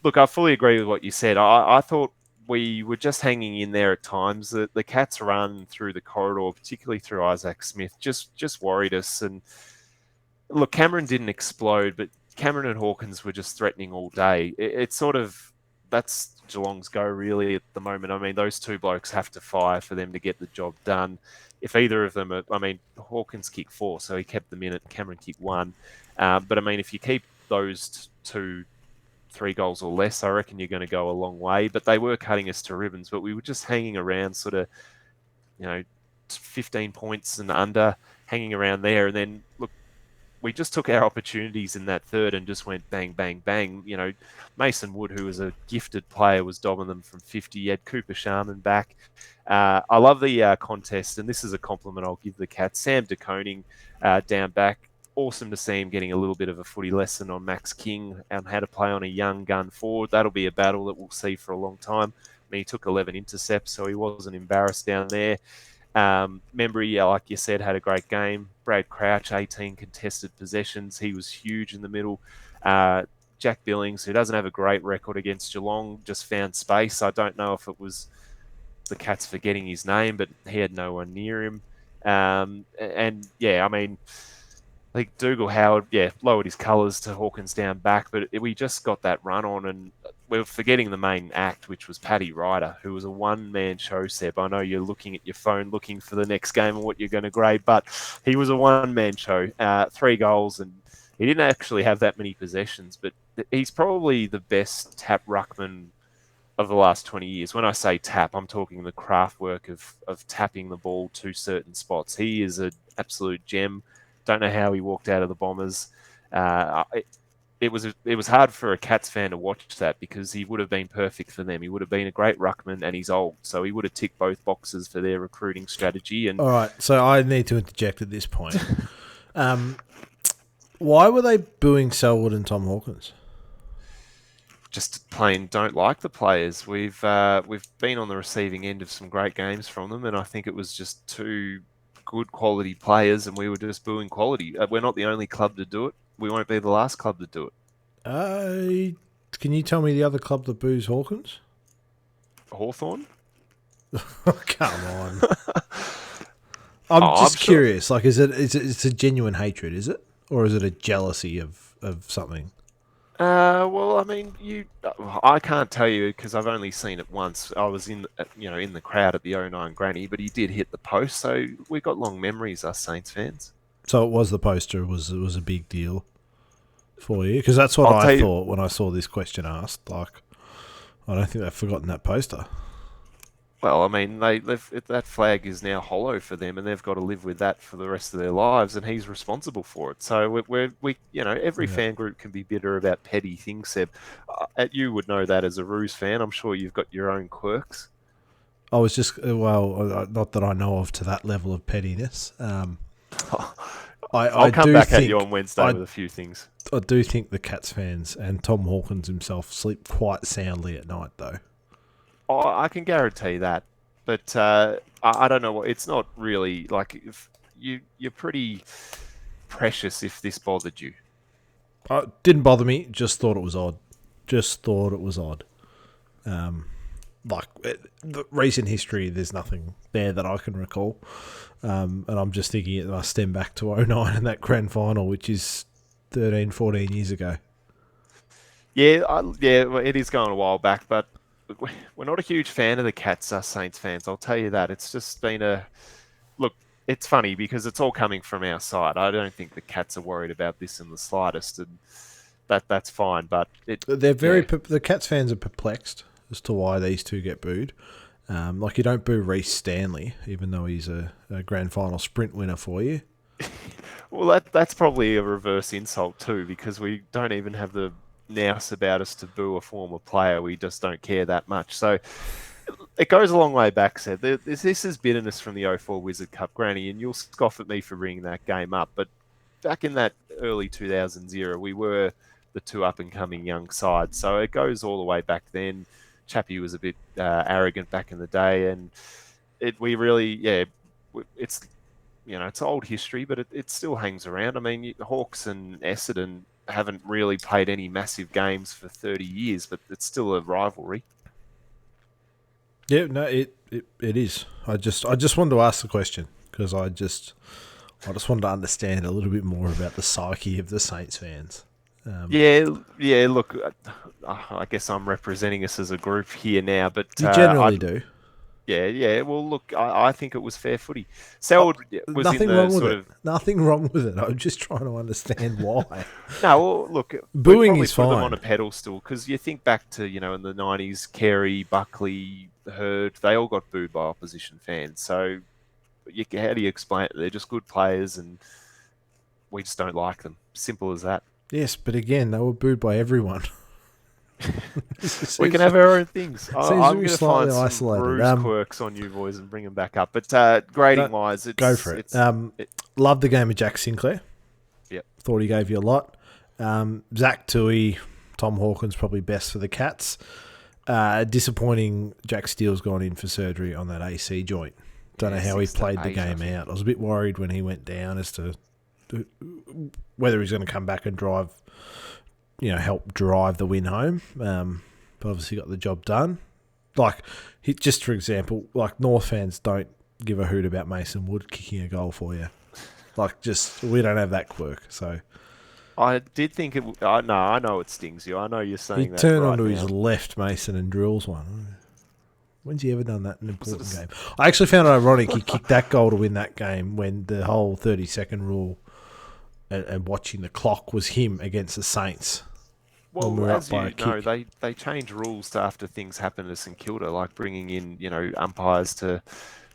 A: look, I fully agree with what you said. I thought we were just hanging in there at times. The Cats run through the corridor, particularly through Isaac Smith, just worried us. And look, Cameron didn't explode, but Cameron and Hawkins were just threatening all day. It's sort of that's Geelong's go really at the moment. I mean, those two blokes have to fire for them to get the job done. If either of them, I mean, Hawkins kicked 4, so he kept them in it. Cameron kicked 1, but I mean, if you keep those two 3 goals or less, I reckon you're going to go a long way. But they were cutting us to ribbons, but we were just hanging around, sort of, 15 points and under, hanging around there, and then look, we just took our opportunities in that third and just went bang, bang, bang. Mason Wood, who was a gifted player, was dobbing them from 50. You had Cooper Sharman back. I love the contest, and this is a compliment I'll give the Cats. Sam De Koning down back. Awesome to see him getting a little bit of a footy lesson on Max King and how to play on a young gun forward. That'll be a battle that we'll see for a long time. I mean, he took 11 intercepts, so he wasn't embarrassed down there. Membry, like you said, had a great game. Brad Crouch, 18 contested possessions. He was huge in the middle. Jack Billings, who doesn't have a great record against Geelong, just found space. I don't know if it was the Cats forgetting his name, but he had no one near him. And yeah, I mean, I think Dougal Howard, lowered his colours to Hawkins down back, but we just got that run on, and we're forgetting the main act, which was Paddy Ryder, who was a one-man show, Seb. I know you're looking at your phone looking for the next game and what you're going to grade, but he was a one-man show. 3 goals, and he didn't actually have that many possessions, but he's probably the best tap ruckman of the last 20 years. When I say tap, I'm talking the craft work of tapping the ball to certain spots. He is an absolute gem. Don't know how he walked out of the Bombers. It was hard for a Cats fan to watch that because he would have been perfect for them. He would have been a great ruckman, and he's old, so he would have ticked both boxes for their recruiting strategy. And
B: All right, so I need to interject at this point. Why were they booing Selwood and Tom Hawkins?
A: just plain don't like the players. We've been on the receiving end of some great games from them, and I think it was just two good quality players, and we were just booing quality. We're not the only club to do it. We won't be the last club to do it.
B: Can you tell me the other club that boos Hawkins?
A: Hawthorn.
B: Come on. I'm just curious. Like, is it it's a genuine hatred? Is it, or is it a jealousy of something?
A: Well, I mean, I can't tell you because I've only seen it once. I was in the crowd at the '09 Granny, but he did hit the post, so we got long memories, us Saints fans.
B: So it was the poster. It was a big deal for you, because that's what
A: I'll tell
B: I
A: you,
B: thought when I saw this question asked. Like, I don't think they've forgotten that poster.
A: well, I mean, that flag is now hollow for them, and they've got to live with that for the rest of their lives, and he's responsible for it. So every
B: Yeah.
A: fan group can be bitter about petty things. Seb, you would know that as a Roos fan. I'm sure you've got your own quirks.
B: I was just not that I know of to that level of pettiness.
A: I'll come back at you on Wednesday with a few things.
B: I do think the Cats fans and Tom Hawkins himself sleep quite soundly at night, though.
A: Oh, I can guarantee that, but I don't know what. It's not really like if you're pretty precious if this bothered you.
B: Didn't bother me. Just thought it was odd. like the recent history, there's nothing there that I can recall. And I'm just thinking it must stem back to '09 and that grand final, which is 13, 14 years ago.
A: Yeah, yeah, well, it is going a while back, but we're not a huge fan of the Cats, us Saints fans. I'll tell you that. It's just been a look. It's funny because it's all coming from our side. I don't think the Cats are worried about this in the slightest, and that's fine. But
B: They're
A: yeah,
B: the Cats fans are perplexed as to why these two get booed. Like you don't boo Reece Stanley, even though he's a grand final sprint winner for you.
A: well, that's probably a reverse insult too, because we don't even have the nous about us to boo a former player. We just don't care that much. So it goes a long way back, Seth. This is bitterness from the '04 Wizard Cup, Granny, and you'll scoff at me for bringing that game up. But back in that early 2000s era, we were the two up-and-coming young sides. So it goes all the way back then. Chappie was a bit arrogant back in the day, and we really, yeah, it's it's old history, but it still hangs around. I mean, Hawks and Essendon haven't really played any massive games for 30 years, but it's still a rivalry.
B: Yeah, no, it is. I just wanted to ask the question because I just wanted to understand a little bit more about the psyche of the Saints fans.
A: Yeah, yeah. Look, I guess I'm representing us as a group here now, but
B: You generally do.
A: yeah, yeah. Well, look, I think it was fair footy. Selwood was in
B: Nothing
A: the
B: wrong with
A: sort
B: it.
A: of
B: Nothing wrong with it. I'm just trying to understand why.
A: no. Well, look, we
B: Booing
A: probably
B: is
A: put them on
B: fine.
A: a pedestal because you think back to in the '90s, Carey, Buckley, Hurd, they all got booed by opposition fans. So, how do you explain it? They're just good players, and we just don't like them. Simple as that.
B: Yes, but again, they were booed by everyone.
A: We can have our own things.
B: Seems to
A: I'm
B: be
A: going to
B: slightly
A: find some
B: isolated.
A: bruise quirks on you boys and bring them back up. But grading wise,
B: Go for it.
A: it.
B: Loved the game of Jack Sinclair.
A: Yep.
B: Thought he gave you a lot. Zach Tui, Tom Hawkins probably best for the Cats. Disappointing Jack Steele's gone in for surgery on that AC joint. Don't know how he
A: 6 to
B: played the
A: 8,
B: game
A: I think.
B: out. I was a bit worried when he went down as to whether he's going to come back and drive, help drive the win home. But obviously got the job done. Like, just for example, like North fans don't give a hoot about Mason Wood kicking a goal for you. Like, we don't have that quirk. So
A: I did think it. No, I know it stings you. I know you're saying
B: he
A: that
B: turned
A: right
B: onto
A: now.
B: his left, Mason, and drills one. When's he ever done that in an
A: Was it
B: important game? I actually found it ironic he kicked that goal to win that game when the whole 30-second rule and watching the clock was him against the Saints.
A: Well,
B: when we were up
A: as
B: by
A: you
B: a
A: know,
B: kick.
A: they change rules after things happen to St Kilda, like bringing in umpires to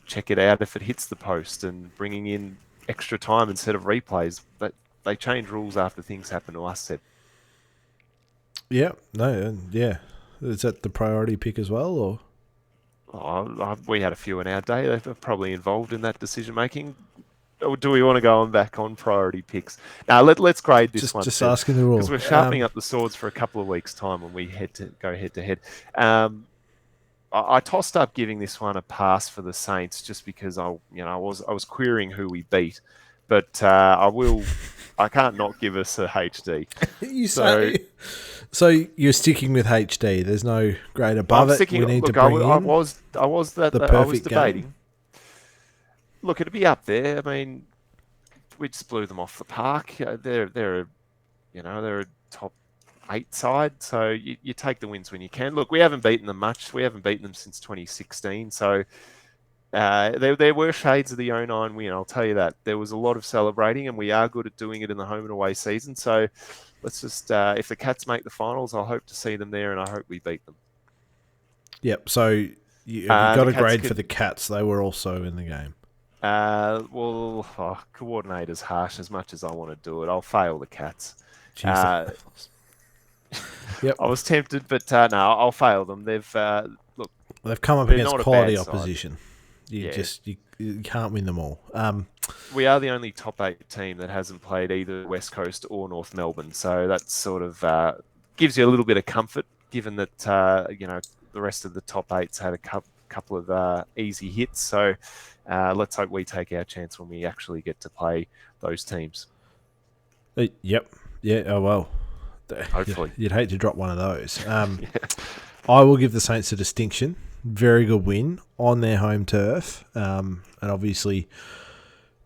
A: check it out if it hits the post, and bringing in extra time instead of replays. But they change rules after things happen to us. Seb.
B: Yeah, no, yeah. Is that the priority pick as well, or?
A: We had a few in our day. They're probably involved in that decision making. Or do we want to go on back on priority picks? Now let's grade this one.
B: Just asking the rule.
A: Because we're sharpening up the swords for a couple of weeks' time when we go head to head. I tossed up giving this one a pass for the Saints just because I was querying who we beat, but I can't not give us a HD.
B: You say so you're sticking with HD. There's no grade above it. We need to bring in
A: I was
B: perfect
A: debating.
B: game.
A: Look, it'd be up there. I mean, we just blew them off the park. They're a top 8 side, so you take the wins when you can. Look, we haven't beaten them much. We haven't beaten them since 2016, so there were shades of the '09 win. I'll tell you that. There was a lot of celebrating, and we are good at doing it in the home and away season. So let's just, if the Cats make the finals, I hope to see them there, and I hope we beat them.
B: Yep. So you got a grade for the Cats. They were also in the game.
A: Coordinator's harsh as much as I want to do it. I'll fail the Cats.
B: Yep.
A: I was tempted, but no, I'll fail them. They've
B: come up against quality opposition. You can't win them all.
A: We are the only top 8 team that hasn't played either West Coast or North Melbourne, so that sort of gives you a little bit of comfort, given that the rest of the top 8's had a couple of easy hits. So let's hope we take our chance when we actually get to play those teams.
B: Yep. Yeah. Oh well.
A: Hopefully,
B: you'd hate to drop one of those. I will give the Saints a distinction. very good win on their home turf. And obviously,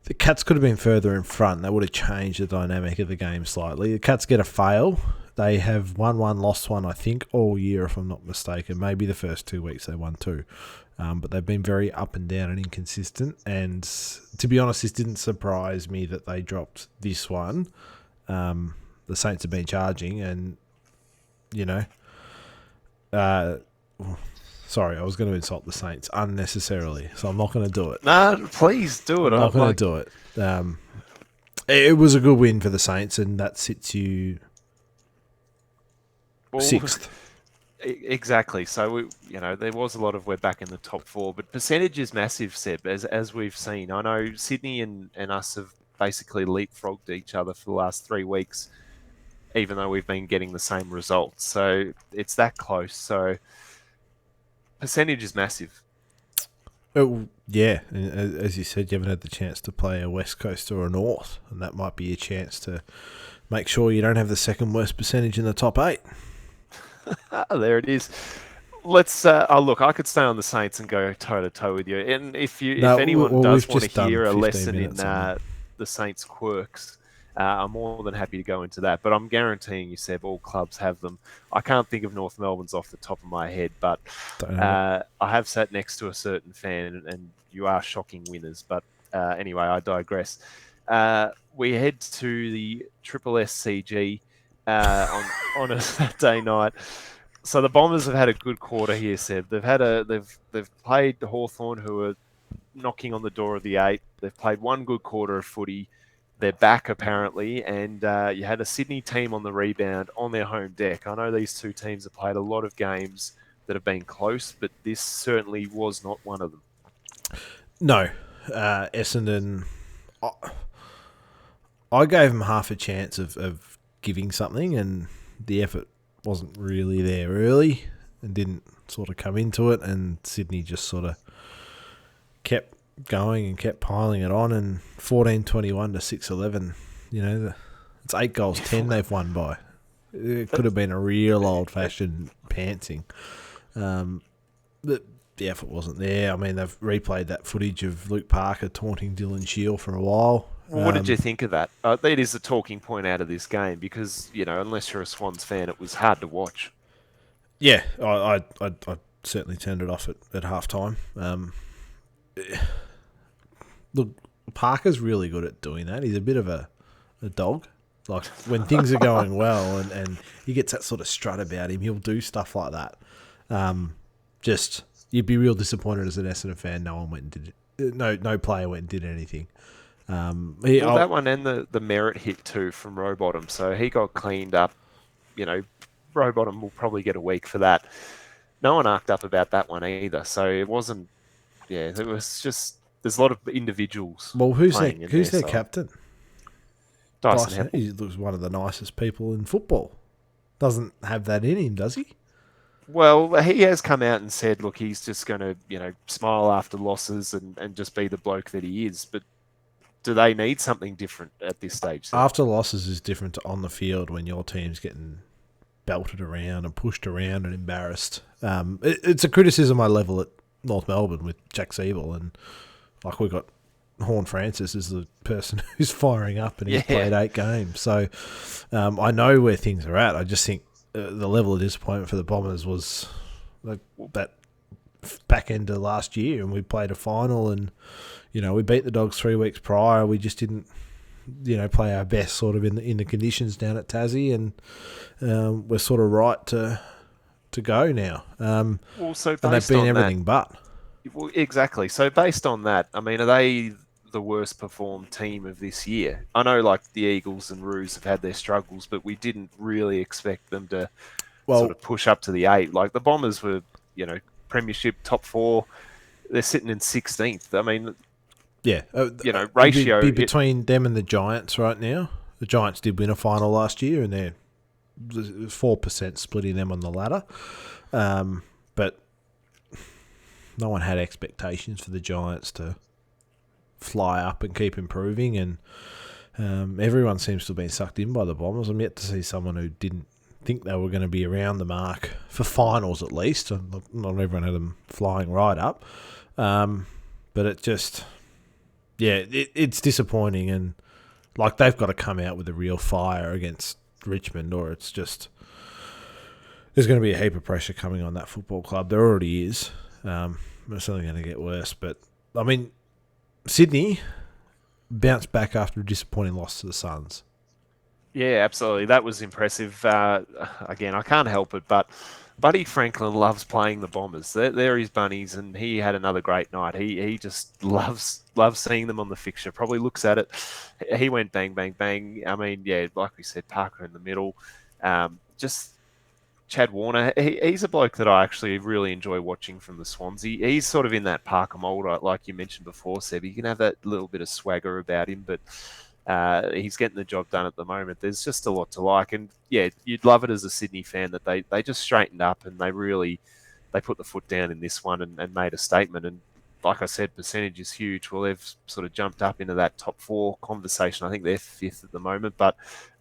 B: the Cats could have been further in front. That would have changed the dynamic of the game slightly. The Cats get a fail. They have won one, lost one, I think, all year, if I'm not mistaken. Maybe the first 2 weeks they won two. But they've been very up and down and inconsistent. And to be honest, this didn't surprise me that they dropped this one. The Saints have been charging and, sorry, I was going to insult the Saints unnecessarily, so I'm not going to do it.
A: No, please do it.
B: I'm not going to do it. It was a good win for the Saints, and that sits you sixth.
A: Exactly. So there was a lot of we're back in the top four, but percentage is massive, Seb, as we've seen. I know Sydney and us have basically leapfrogged each other for the last 3 weeks, even though we've been getting the same results. So it's that close. So percentage is massive.
B: Oh, yeah, and as you said, you haven't had the chance to play a West Coast or a North, and that might be a chance to make sure you don't have the second worst percentage in the top 8.
A: There it is. Let's. Look, I could stay on the Saints and go toe to toe with you. And if anyone does want to hear a lesson in the Saints' quirks, I'm more than happy to go into that. But I'm guaranteeing you, Seb, all clubs have them. I can't think of North Melbourne's off the top of my head, but I have sat next to a certain fan, and you are shocking winners. But anyway, I digress. We head to the Triple SCG on a Saturday night. So the Bombers have had a good quarter here, Seb. They've played Hawthorn, who are knocking on the door of the 8. They've played one good quarter of footy. They're back apparently, and you had a Sydney team on the rebound on their home deck. I know these two teams have played a lot of games that have been close, but this certainly was not one of them.
B: No, Essendon. I gave them half a chance of giving something, and the effort wasn't really there early and didn't sort of come into it, and Sydney just sort of kept going and kept piling it on, and 14-21 to 6-11, it's 8 goals 10 they've won by. It could have been a real old-fashioned pantsing. The effort wasn't there. I mean, they've replayed that footage of Luke Parker taunting Dylan Shield for a while.
A: Well, what did you think of that? That is a talking point out of this game because, unless you're a Swans fan, it was hard to watch.
B: Yeah, I certainly turned it off at halftime. Look, Parker's really good at doing that. He's a bit of a dog. Like, when things are going well and he gets that sort of strut about him, he'll do stuff like that. You'd be real disappointed as an Essendon fan. No one went and did it. No player went and did anything.
A: That one and the merit hit too from Rowbottom, so he got cleaned up. Rowbottom will probably get a week for that. No one arced up about that one either, so it wasn't. Yeah, it was just there's a lot of individuals.
B: Well, who's their captain?
A: Dyson Heppel.
B: He looks one of the nicest people in football. Doesn't have that in him, does he?
A: Well, he has come out and said, look, he's just going to, smile after losses and just be the bloke that he is. But do they need something different at this stage?
B: After losses is different to on the field when your team's getting belted around and pushed around and embarrassed. It's a criticism I level at North Melbourne with Jack Siebel, and like we got Horn Francis is the person who's firing up, and he's played 8 games. So I know where things are at. I just think the level of disappointment for the Bombers was that back end of last year, and we played a final, and we beat the Dogs 3 weeks prior. We just didn't play our best sort of in the conditions down at Tassie, and we're sort of right to go now. And they've been everything but.
A: Well, exactly. So based on that, I mean, are they the worst performed team of this year? I know like the Eagles and Roos have had their struggles, but we didn't really expect them to sort of push up to the 8. Like the Bombers were, premiership top 4. They're sitting in 16th. I mean, ratio
B: be between them and the Giants right now. The Giants did win a final last year, and they're 4% splitting them on the ladder. But no one had expectations for the Giants to fly up and keep improving, and everyone seems to have been sucked in by the Bombers. I'm yet to see someone who didn't think they were going to be around the mark for finals at least. Not everyone had them flying right up. But it just, yeah, it's disappointing. And like they've got to come out with a real fire against Richmond, or it's just, there's going to be a heap of pressure coming on that football club. There already is. It's only going to get worse. But, I mean, Sydney bounced back after a disappointing loss to the Suns.
A: Yeah, absolutely. That was impressive. Again, I can't help it, but Buddy Franklin loves playing the Bombers. They're his bunnies, and he had another great night. He just loves seeing them on the fixture. Probably looks at it. He went bang, bang, bang. I mean, yeah, like we said, Parker in the middle. Just Chad Warner, he's a bloke that I actually really enjoy watching from the Swansea. He's sort of in that Parker mould, like you mentioned before, Seb. He can have that little bit of swagger about him, but he's getting the job done at the moment. There's just a lot to like, and yeah, you'd love it as a Sydney fan that they just straightened up and they put the foot down in this one and made a statement. And like I said, percentage is huge. Well, they've sort of jumped up into that top four conversation. I think they're fifth at the moment, but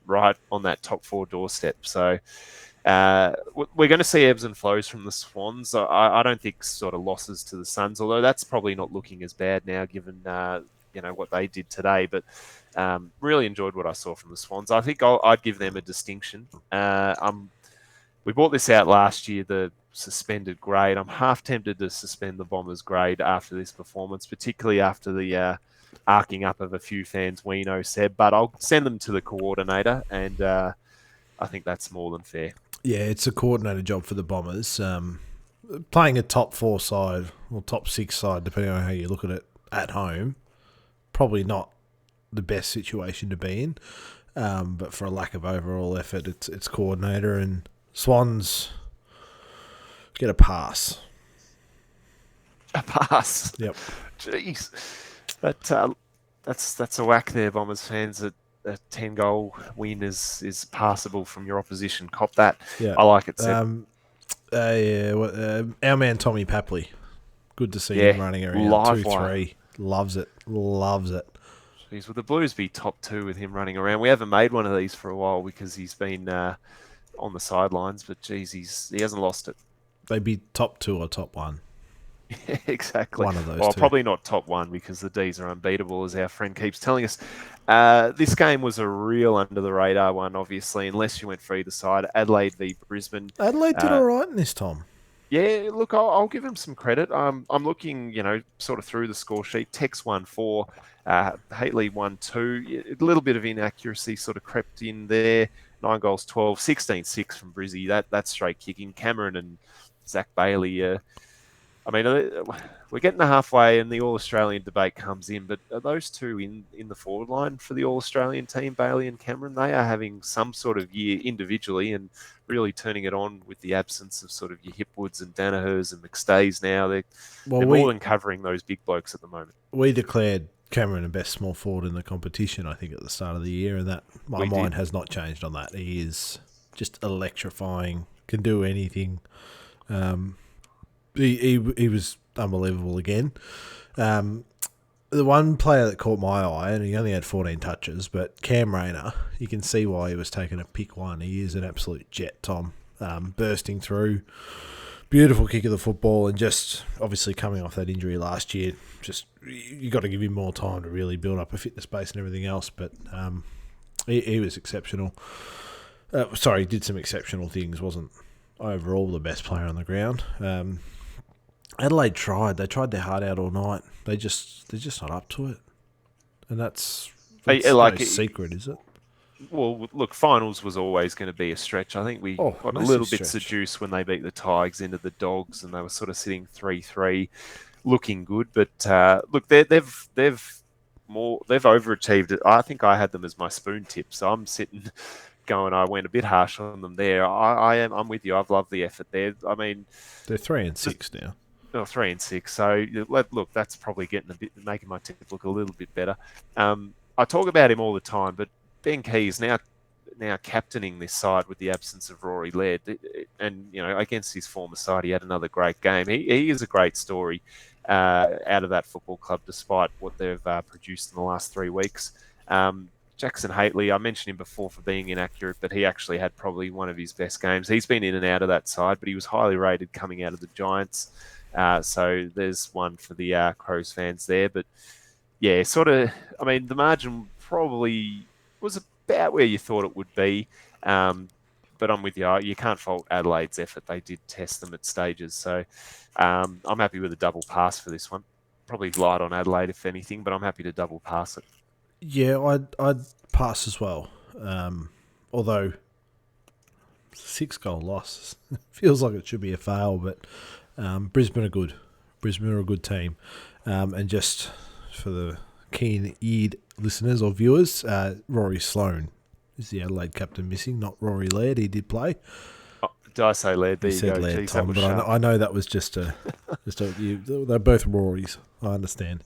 A: right on that top four doorstep. So we're going to see ebbs and flows from the Swans. I don't think sort of losses to the Suns, although that's probably not looking as bad now given what they did today. But really enjoyed what I saw from the Swans. I think I'd give them a distinction. We brought this out last year, the suspended grade. I'm half tempted to suspend the Bombers grade after this performance, particularly after the arcing up of a few fans we know, Seb. But I'll send them to the coordinator, and I think that's more than fair.
B: Yeah, it's a coordinator job for the Bombers. Playing a top four side or top six side, depending on how you look at it, at home, probably not the best situation to be in. But for a lack of overall effort, it's coordinator, and Swans get a pass.
A: A pass.
B: Yep.
A: Jeez, that's a whack there, Bombers fans. A 10-goal win is passable from your opposition. Cop that.
B: Yeah.
A: I like it, Seb.
B: Our man Tommy Papley. Good to see him running around.
A: live
B: 2-3. Loves it.
A: Jeez, would the Blues be top two with him running around? We haven't made one of these for a while because he's been on the sidelines, but geez, he hasn't lost it.
B: They'd be top two or top one.
A: Exactly.
B: One of those two.
A: Probably not top one because the D's are unbeatable, as our friend keeps telling us. This game was a real under-the-radar one, obviously, unless you went for either side. Adelaide v Brisbane.
B: Adelaide did all right in this, Tom.
A: Yeah, look, I'll give him some credit. I'm looking, sort of through the score sheet. Tex 1-4, Haitley 1-2. A little bit of inaccuracy sort of crept in there. 9 goals, 12, 16-6 from Brizzy. That's straight kicking. Cameron and Zach Bailey. We're getting to halfway and the All-Australian debate comes in, but are those two in the forward line for the All-Australian team, Bailey and Cameron? They are having some sort of year individually and really turning it on with the absence of sort of your Hipwoods and Danahers and McStays now. They're more than covering those big blokes at the moment.
B: We declared Cameron the best small forward in the competition, I think, at the start of the year, and that my mind has not changed on that. He is just electrifying, can do anything. He was unbelievable again. The one player that caught my eye, and he only had 14 touches, but Cam Rayner, you can see why he was taking a pick one. He is an absolute jet, Tom. Bursting through, beautiful kick of the football, and just obviously coming off that injury last year, just you got to give him more time to really build up a fitness base and everything else. But he was exceptional. He did some exceptional things. Wasn't overall the best player on the ground. Adelaide tried. They tried their heart out all night. They're just not up to it, and that's no secret, is it?
A: Well, look, finals was always going to be a stretch. I think we got a little bit seduced when they beat the Tigers into the Dogs, and they were sort of sitting 3-3, looking good. But look, they've overachieved. I think I had them as my spoon tip, so I'm sitting going. I went a bit harsh on them there. I'm with you. I've loved the effort there. I mean,
B: they're 3-6 now.
A: Oh, 3-6. So look, that's probably making my tip look a little bit better. I talk about him all the time, but Ben Key is now captaining this side with the absence of Rory Laird, and against his former side, he had another great game. He is a great story out of that football club, despite what they've produced in the last 3 weeks. Jackson Haitley, I mentioned him before for being inaccurate, but he actually had probably one of his best games. He's been in and out of that side, but he was highly rated coming out of the Giants. So there's one for the Crows fans there. But yeah, sort of, I mean, the margin probably was about where you thought it would be. But I'm with you. You can't fault Adelaide's effort. They did test them at stages. So I'm happy with a double pass for this one. Probably light on Adelaide, if anything, but I'm happy to double pass it.
B: Yeah, I'd pass as well. Although 6-goal loss feels like it should be a fail, but Brisbane are good. Brisbane are a good team, and just for the keen-eared listeners or viewers, Rory Sloane is the Adelaide captain missing, not Rory Laird. He did play.
A: Oh, did I say Laird? There
B: You
A: you
B: said
A: go.
B: Laird,
A: Jeez,
B: Tom, but I know that was just they're both Rorys. I understand.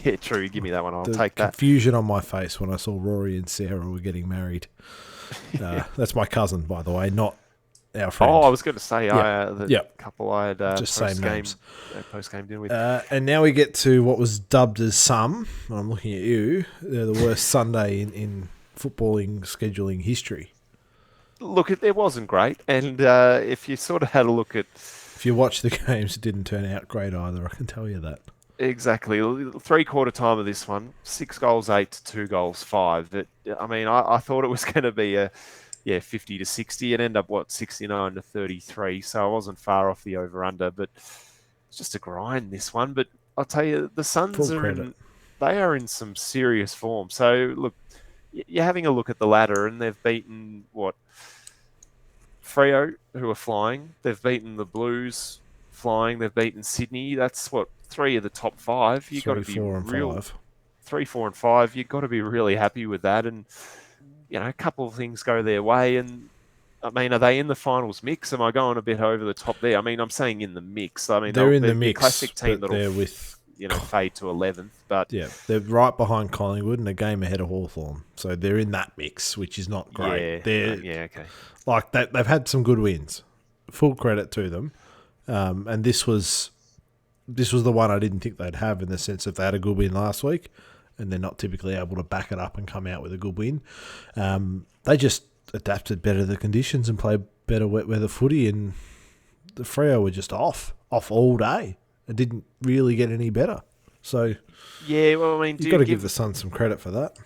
A: Yeah, true. Give me that one. I'll take that.
B: Confusion on my face when I saw Rory and Sarah were getting married. That's my cousin, by the way, not our friend.
A: Oh, I was going to say
B: the
A: couple I had
B: just same names.
A: Post-game dinner with.
B: And now we get to what was dubbed as some. I'm looking at you. They're the worst Sunday in footballing scheduling history.
A: Look, it wasn't great, and if you sort of had a look at...
B: If you watch the games, it didn't turn out great either, I can tell you that.
A: Exactly. Three-quarter time of this one, 6 goals, 8 to 2 goals, 5. But, I mean, I thought it was going to be 50 to 60. It ended up, 69 to 33. So I wasn't far off the over-under, but it's just a grind, this one. But I'll tell you, the Suns they are in some serious form. So, look, you're having a look at the ladder, and they've beaten, Freo, who are flying. They've beaten the Blues, flying. They've beaten Sydney. That's 3 of the top 5. You've got to be 3, 4, and 5. You've got to be really happy with that. And a couple of things go their way. And I mean, are they in the finals mix? Am I going a bit over the top there? I mean, I'm saying in the mix. I mean,
B: they're in the mix.
A: Classic team that'll
B: they're with
A: fade to 11th. But
B: yeah, they're right behind Collingwood and a game ahead of Hawthorn. So they're in that mix, which is not great.
A: Okay.
B: Like they've had some good wins. Full credit to them. And this was the one I didn't think they'd have, in the sense that they had a good win last week and they're not typically able to back it up and come out with a good win. They just adapted better to the conditions and played better wet weather footy, and the Freo were just off all day. It didn't really get any better. So
A: yeah, well, I mean,
B: you've got to give the Suns some credit for that.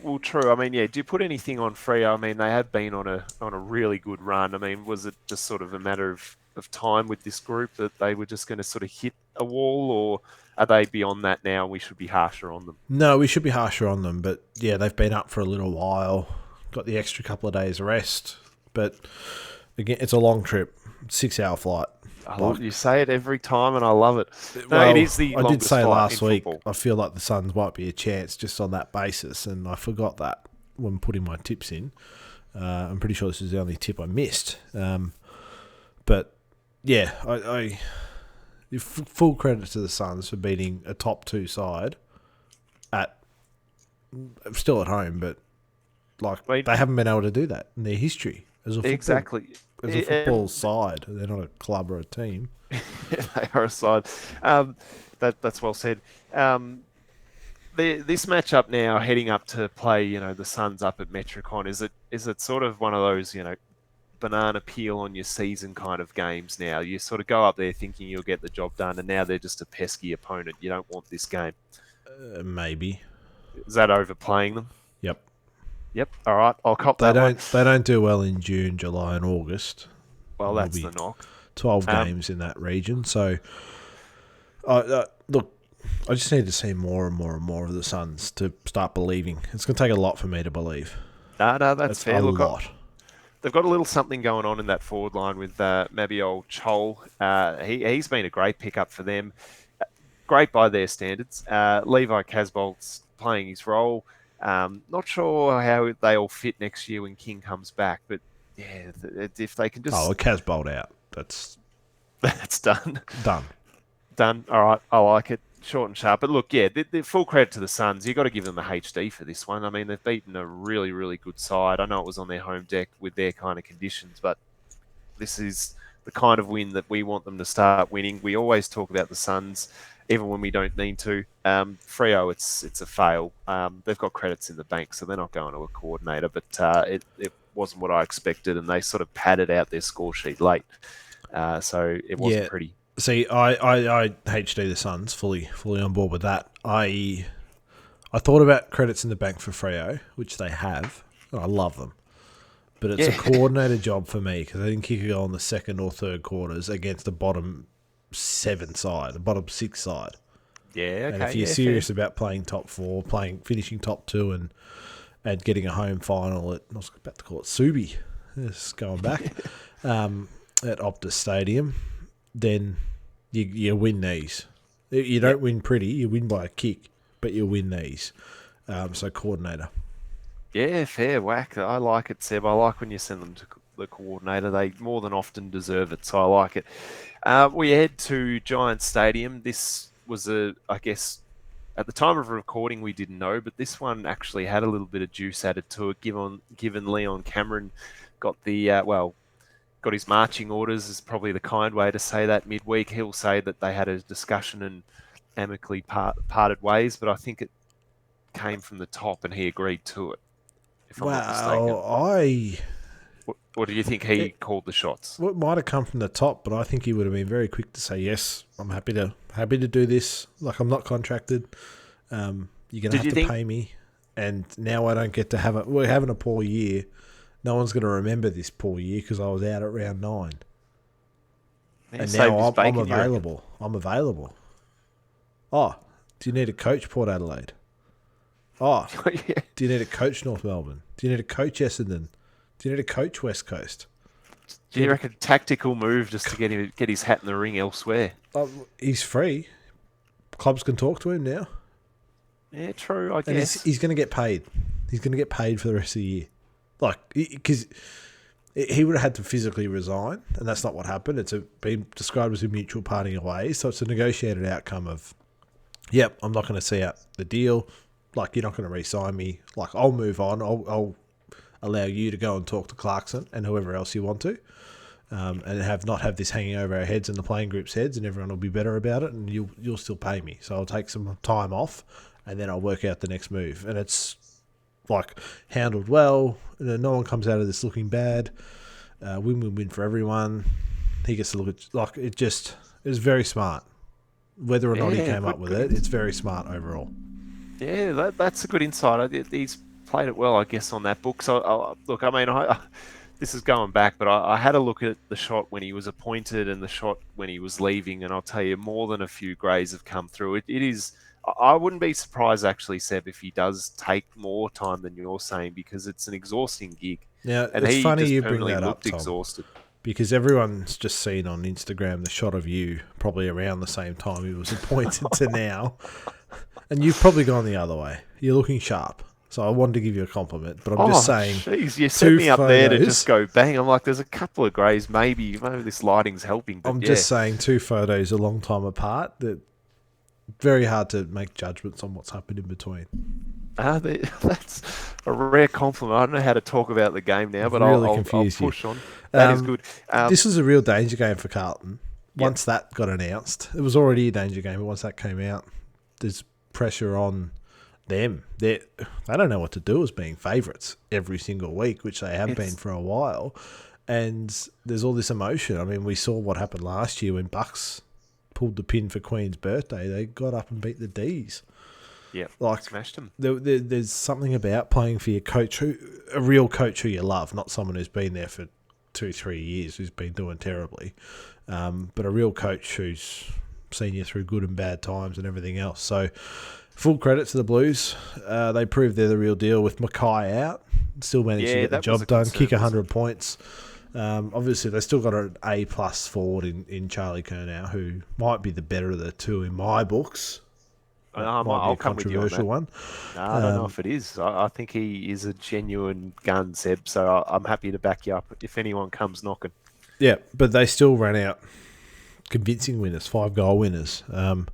A: Well, true. I mean, yeah. Do you put anything on Freo? I mean, they have been on a really good run. I mean, was it just sort of a matter of time with this group that they were just going to sort of hit a wall, or are they beyond that now and we should be harsher on them?
B: No, we should be harsher on them. But yeah, they've been up for a little while, got the extra couple of days rest. But again, it's a long trip, 6-hour flight.
A: You say it every time, and I love it. No,
B: well,
A: it is the
B: I did say last week,
A: football.
B: I feel like the Suns might be a chance just on that basis, and I forgot that when putting my tips in. I'm pretty sure this is the only tip I missed. But yeah, I full credit to the Suns for beating a top 2 side still at home, but they haven't been able to do that in their history as a football side. They're not a club or a team.
A: They are a side. That's well said. This matchup now, heading up to play, the Suns up at Metricon, is it sort of one of those, banana peel on your season kind of games now? You sort of go up there thinking you'll get the job done, and now they're just a pesky opponent. You don't want this game.
B: Maybe.
A: Is that overplaying them?
B: Yep.
A: All right. I'll cop that.
B: They don't do well in June, July, and August.
A: Well, that's the knock.
B: 12 games in that region. So, look, I just need to see more and more and more of the Suns to start believing. It's going to take a lot for me to believe.
A: No, that's fair.
B: A lot.
A: They've got a little something going on in that forward line with Mabiol Chol. He's been a great pickup for them. Great by their standards. Levi Casbolt's playing his role. Not sure how they all fit next year when King comes back, but yeah, if they can just...
B: Oh, Casbolt out. That's
A: done.
B: Done.
A: All right, I like it. Short and sharp. But look, yeah, the full credit to the Suns. You've got to give them a HD for this one. I mean, they've beaten a really, really good side. I know it was on their home deck with their kind of conditions, but this is the kind of win that we want them to start winning. We always talk about the Suns even when we don't need to. Freo, it's a fail. They've got credits in the bank, so they're not going to a coordinator. But it wasn't what I expected, and they sort of padded out their score sheet late, so it wasn't
B: Yeah.
A: pretty.
B: See, I HD the Suns fully on board with that. I thought about credits in the bank for Freo, which they have, and I love them. But it's a
A: Yeah,
B: coordinator job for me because they didn't kick a goal in the second or third quarters against the bottom 7 side, the bottom 6 side.
A: yeah,
B: And
A: okay,
B: if you're
A: yeah, fair.
B: serious about playing top 4, finishing top 2, and getting a home final at, I was about to call it Subi, just going back, at Optus Stadium, then you win these. You
A: Yep.
B: don't win pretty, you win by a kick, but you win these. So coordinator.
A: Yeah, fair whack. I like it, Seb. I like when you send them to the coordinator. They more than often deserve it, so I like it. We head to Giant Stadium. This was I guess, at the time of recording, we didn't know, but this one actually had a little bit of juice added to it. Given Leon Cameron got got his marching orders is probably the kind way to say that. Midweek, he'll say that they had a discussion and amicably parted ways, but I think it came from the top and he agreed to it, if I'm not mistaken.
B: Well, I
A: Or do you think he
B: it,
A: called the shots?
B: well, it might have come from the top, but I think he would have been very quick to say yes. I'm happy to do this. Like I'm not contracted. You're gonna
A: Did
B: have
A: you
B: to
A: think?
B: pay me, and now I don't get to have it. We're having a poor year. No one's gonna remember this poor year because I was out at round 9,
A: He
B: and
A: saved
B: now
A: his
B: I'm
A: bacon, you reckon?
B: available. I'm available. Oh, do you need a coach Port Adelaide? Oh,
A: Yeah.
B: do you need a coach North Melbourne? Do you need a coach Essendon? Do you need a coach West Coast?
A: Do
B: Do you
A: you
B: need
A: reckon tactical move just to get his hat in the ring elsewhere?
B: he's free. Clubs can talk to him now,
A: Yeah, true, I
B: and
A: guess.
B: he's going to get paid. He's going to get paid for the rest of the year. Like because he would have had to physically resign, and that's not what happened. It's been described as a mutual parting of ways, so it's a negotiated outcome of, yep, I'm not going to see out the deal. Like, you're not going to re-sign me. Like, I'll move on. I'll allow you to go and talk to Clarkson and whoever else you want to, and not have this hanging over our heads and the playing group's heads, and everyone will be better about it, and you'll still pay me. So I'll take some time off, and then I'll work out the next move. And it's like handled well. No one comes out of this looking bad. Win-win-win for everyone. He gets to look at it was very smart. Whether or not he
A: Yeah,
B: came up with
A: good.
B: it, it's very smart overall.
A: Yeah, that's a good insight. He's played it well, I guess, on that book. So, look, I mean, this is going back, but I had a look at the shot when he was appointed and the shot when he was leaving, and I'll tell you, more than a few greys have come through. It is. I wouldn't be surprised, actually, Seb, if he does take more time than you're saying, because it's an exhausting gig,
B: Now,
A: and
B: it's
A: he
B: funny
A: just
B: you bring
A: permanently
B: that up,
A: looked
B: Tom,
A: exhausted.
B: because everyone's just seen on Instagram the shot of you probably around the same time he was appointed to now, and you've probably gone the other way. You're looking sharp. So I wanted to give you a compliment, but I'm just
A: Oh,
B: saying
A: jeez, you set
B: two
A: me up there to just
B: photos.
A: go bang. I'm like, there's a couple of greys, maybe this lighting's helping, but
B: I'm
A: yeah.
B: just saying two photos a long time apart. That very hard to make judgments on what's happened in between.
A: That's a rare compliment. I don't know how to talk about the game now,
B: I've
A: but
B: really
A: I'll
B: confused you.
A: push on. That is
B: Um,
A: good.
B: this was a real danger game for Carlton.
A: Yep.
B: Once that got announced, it was already a danger game, but once that came out, there's pressure on them. They don't know what to do as being favourites every single week, which they have been
A: It's
B: for a while. And there's all this emotion. I mean, we saw what happened last year when Bucks pulled the pin for Queen's birthday. They got up and beat the D's.
A: yeah,
B: Like,
A: smashed them.
B: there's something about playing for your coach, a real coach who you love, not someone who's been there for 2-3 years, who's been doing terribly, but a real coach who's seen you through good and bad times and everything else. So, full credit to the Blues. They proved they're the real deal with Mackay out. Still managed to
A: Yeah,
B: get the
A: that was a
B: job done,
A: concern,
B: kick
A: wasn't
B: 100 points. Obviously, they still got an A+ forward in Charlie Curnow, who might be the better of the two in my books.
A: it?
B: Might be
A: I'll
B: a
A: come with you on
B: controversial
A: that.
B: one.
A: No, I don't know if it is. I think he is a genuine gun, Seb. So I'm happy to back you up if anyone comes knocking.
B: Yeah, but they still ran out convincing winners, 5-goal winners. And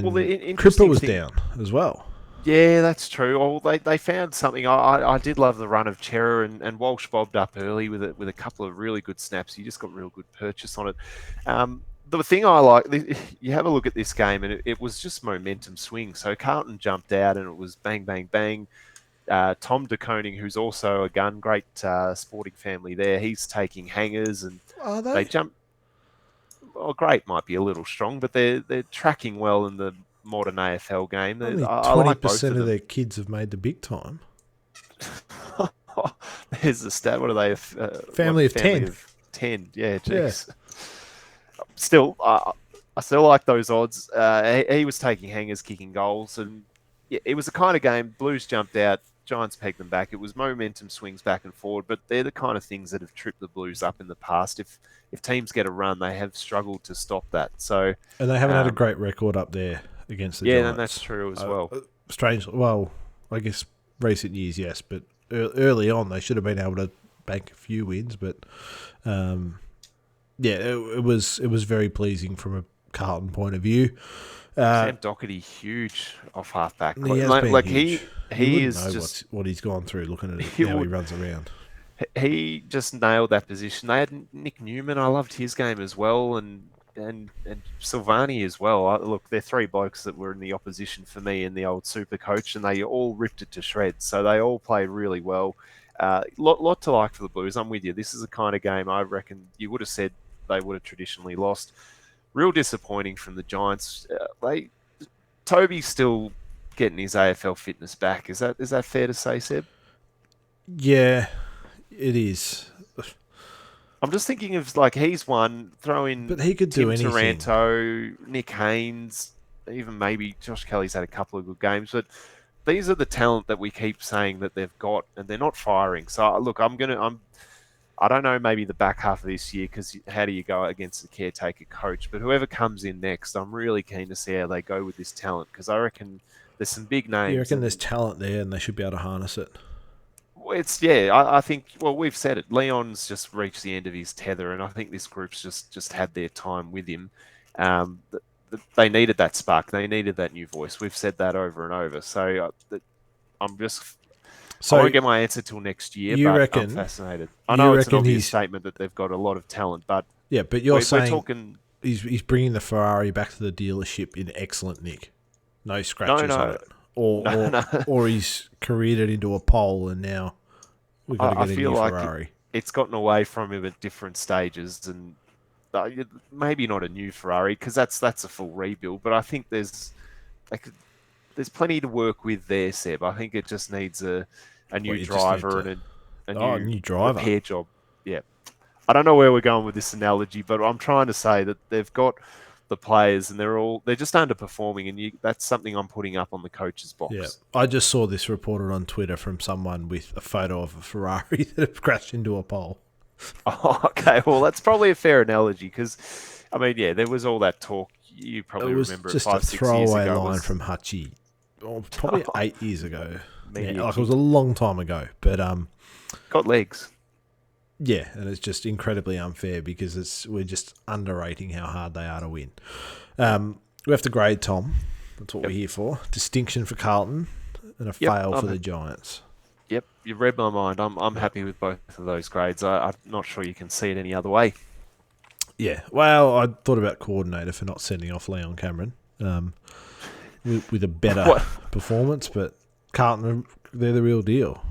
A: Well, the
B: Cripper
A: interesting
B: was
A: thing.
B: down as well.
A: Yeah, that's true. Oh, they found something. I did love the run of Chera and Walsh bobbed up early with a couple of really good snaps. He just got real good purchase on it. the thing I like, you have a look at this game, and it was just momentum swing. So Carlton jumped out, and it was bang, bang, bang. Tom De Koning, who's also a gun, great sporting family there. He's taking hangers, and
B: Are
A: they
B: they?
A: jump. Well, great might be a little strong, but they're tracking well in the modern AFL game.
B: Only
A: I like both
B: 20%
A: of
B: of
A: them.
B: their kids have made the big time.
A: There's the stat. What are they? What
B: Family of
A: family
B: 10.
A: of 10? Yeah,
B: Yeah.
A: jeez. Still, I still like those odds. He was taking hangers, kicking goals, and yeah, it was the kind of game. Blues jumped out, Giants pegged them back. It was momentum swings back and forward, but they're the kind of things that have tripped the Blues up in the past. If teams get a run, they have struggled to stop that. So,
B: And they haven't had a
A: um,
B: great record up there against the
A: yeah, and that's
B: Giants.
A: true as well.
B: Strangely, well, I guess recent years, yes, but early on they should have been able to bank a few wins. But yeah, it was very pleasing from a Carlton point of view.
A: Sam Doherty, huge off halfback.
B: He has been
A: Like
B: huge. You
A: he
B: wouldn't
A: is
B: know
A: just
B: what he's gone through looking at
A: he
B: how he
A: would
B: runs around.
A: he just nailed that position. They had Nick Newman. I loved his game as well, and Silvani as well. Look, they're three blokes that were in the opposition for me in the old Super Coach, and they all ripped it to shreds. So they all played really well. Lot to like for the Blues. I'm with you. This is the kind of game I reckon you would have said they would have traditionally lost. Real disappointing from the Giants. Toby's still getting his AFL fitness back. Is that fair to say, Seb?
B: Yeah, it is.
A: I'm just thinking of like he's one. Throw in
B: But he could do
A: Tim
B: anything.
A: Taranto, Nick Haynes, even maybe Josh Kelly's had a couple of good games. But these are the talent that we keep saying that they've got, and they're not firing. So look, I don't know, maybe the back half of this year, because how do you go against the caretaker coach? But whoever comes in next, I'm really keen to see how they go with this talent, because I reckon there's some big
B: You
A: names,
B: reckon there's
A: and
B: talent there and they should be able to harness it?
A: I think, well, we've said it. Leon's just reached the end of his tether, and I think this group's just had their time with him. They needed that spark. They needed that new voice. We've said that over and over. So I'm just I
B: So
A: won't get my answer till next year,
B: you
A: but I'm
B: reckon
A: fascinated. I
B: you
A: know it's an
B: reckon
A: obvious
B: he's
A: statement that they've got a lot of talent, but
B: yeah, but you're
A: we're
B: saying
A: talking.
B: he's bringing the Ferrari back to the dealership in excellent nick, no
A: No,
B: scratches on
A: no,
B: it, or
A: no,
B: or
A: no.
B: or he's careered it into a pole and now we've got to
A: I
B: get a
A: feel
B: new
A: like
B: Ferrari.
A: it's gotten away from him at different stages, and maybe not a new Ferrari, because that's a full rebuild. But I think like, there's plenty to work with there, Seb. I think it just needs a
B: Well,
A: new
B: you just need
A: driver
B: to
A: and a
B: a
A: new
B: new driver.
A: repair job. Yeah, I don't know where we're going with this analogy, but I'm trying to say that they've got the players, and they're just underperforming, and that's something I'm putting up on the coach's
B: Yeah,
A: box.
B: I just saw this reported on Twitter from someone with a photo of a Ferrari that have crashed into a pole.
A: Oh, okay, well, that's probably a fair analogy, because, I mean, yeah, there was all that talk. You
B: It
A: probably
B: was
A: remember it
B: just a
A: 5, 6 years
B: throwaway
A: ago.
B: line
A: Was
B: from Hutchie, probably 8 years ago. Yeah,
A: media
B: like it was a
A: king
B: long time ago, but
A: got legs?
B: yeah, and it's just incredibly unfair because we're just underrating how hard they are to win. We have to grade Tom. That's what
A: Yep,
B: we're here for. Distinction for Carlton and a
A: yep.
B: fail for the Giants.
A: Yep, you read my mind. I'm
B: Yeah.
A: happy with both of those grades. I'm not sure you can see it any other way.
B: Yeah. Well, I thought about coordinator for not sending off Leon Cameron with a better
A: What
B: performance, but Carlton, they're the real deal.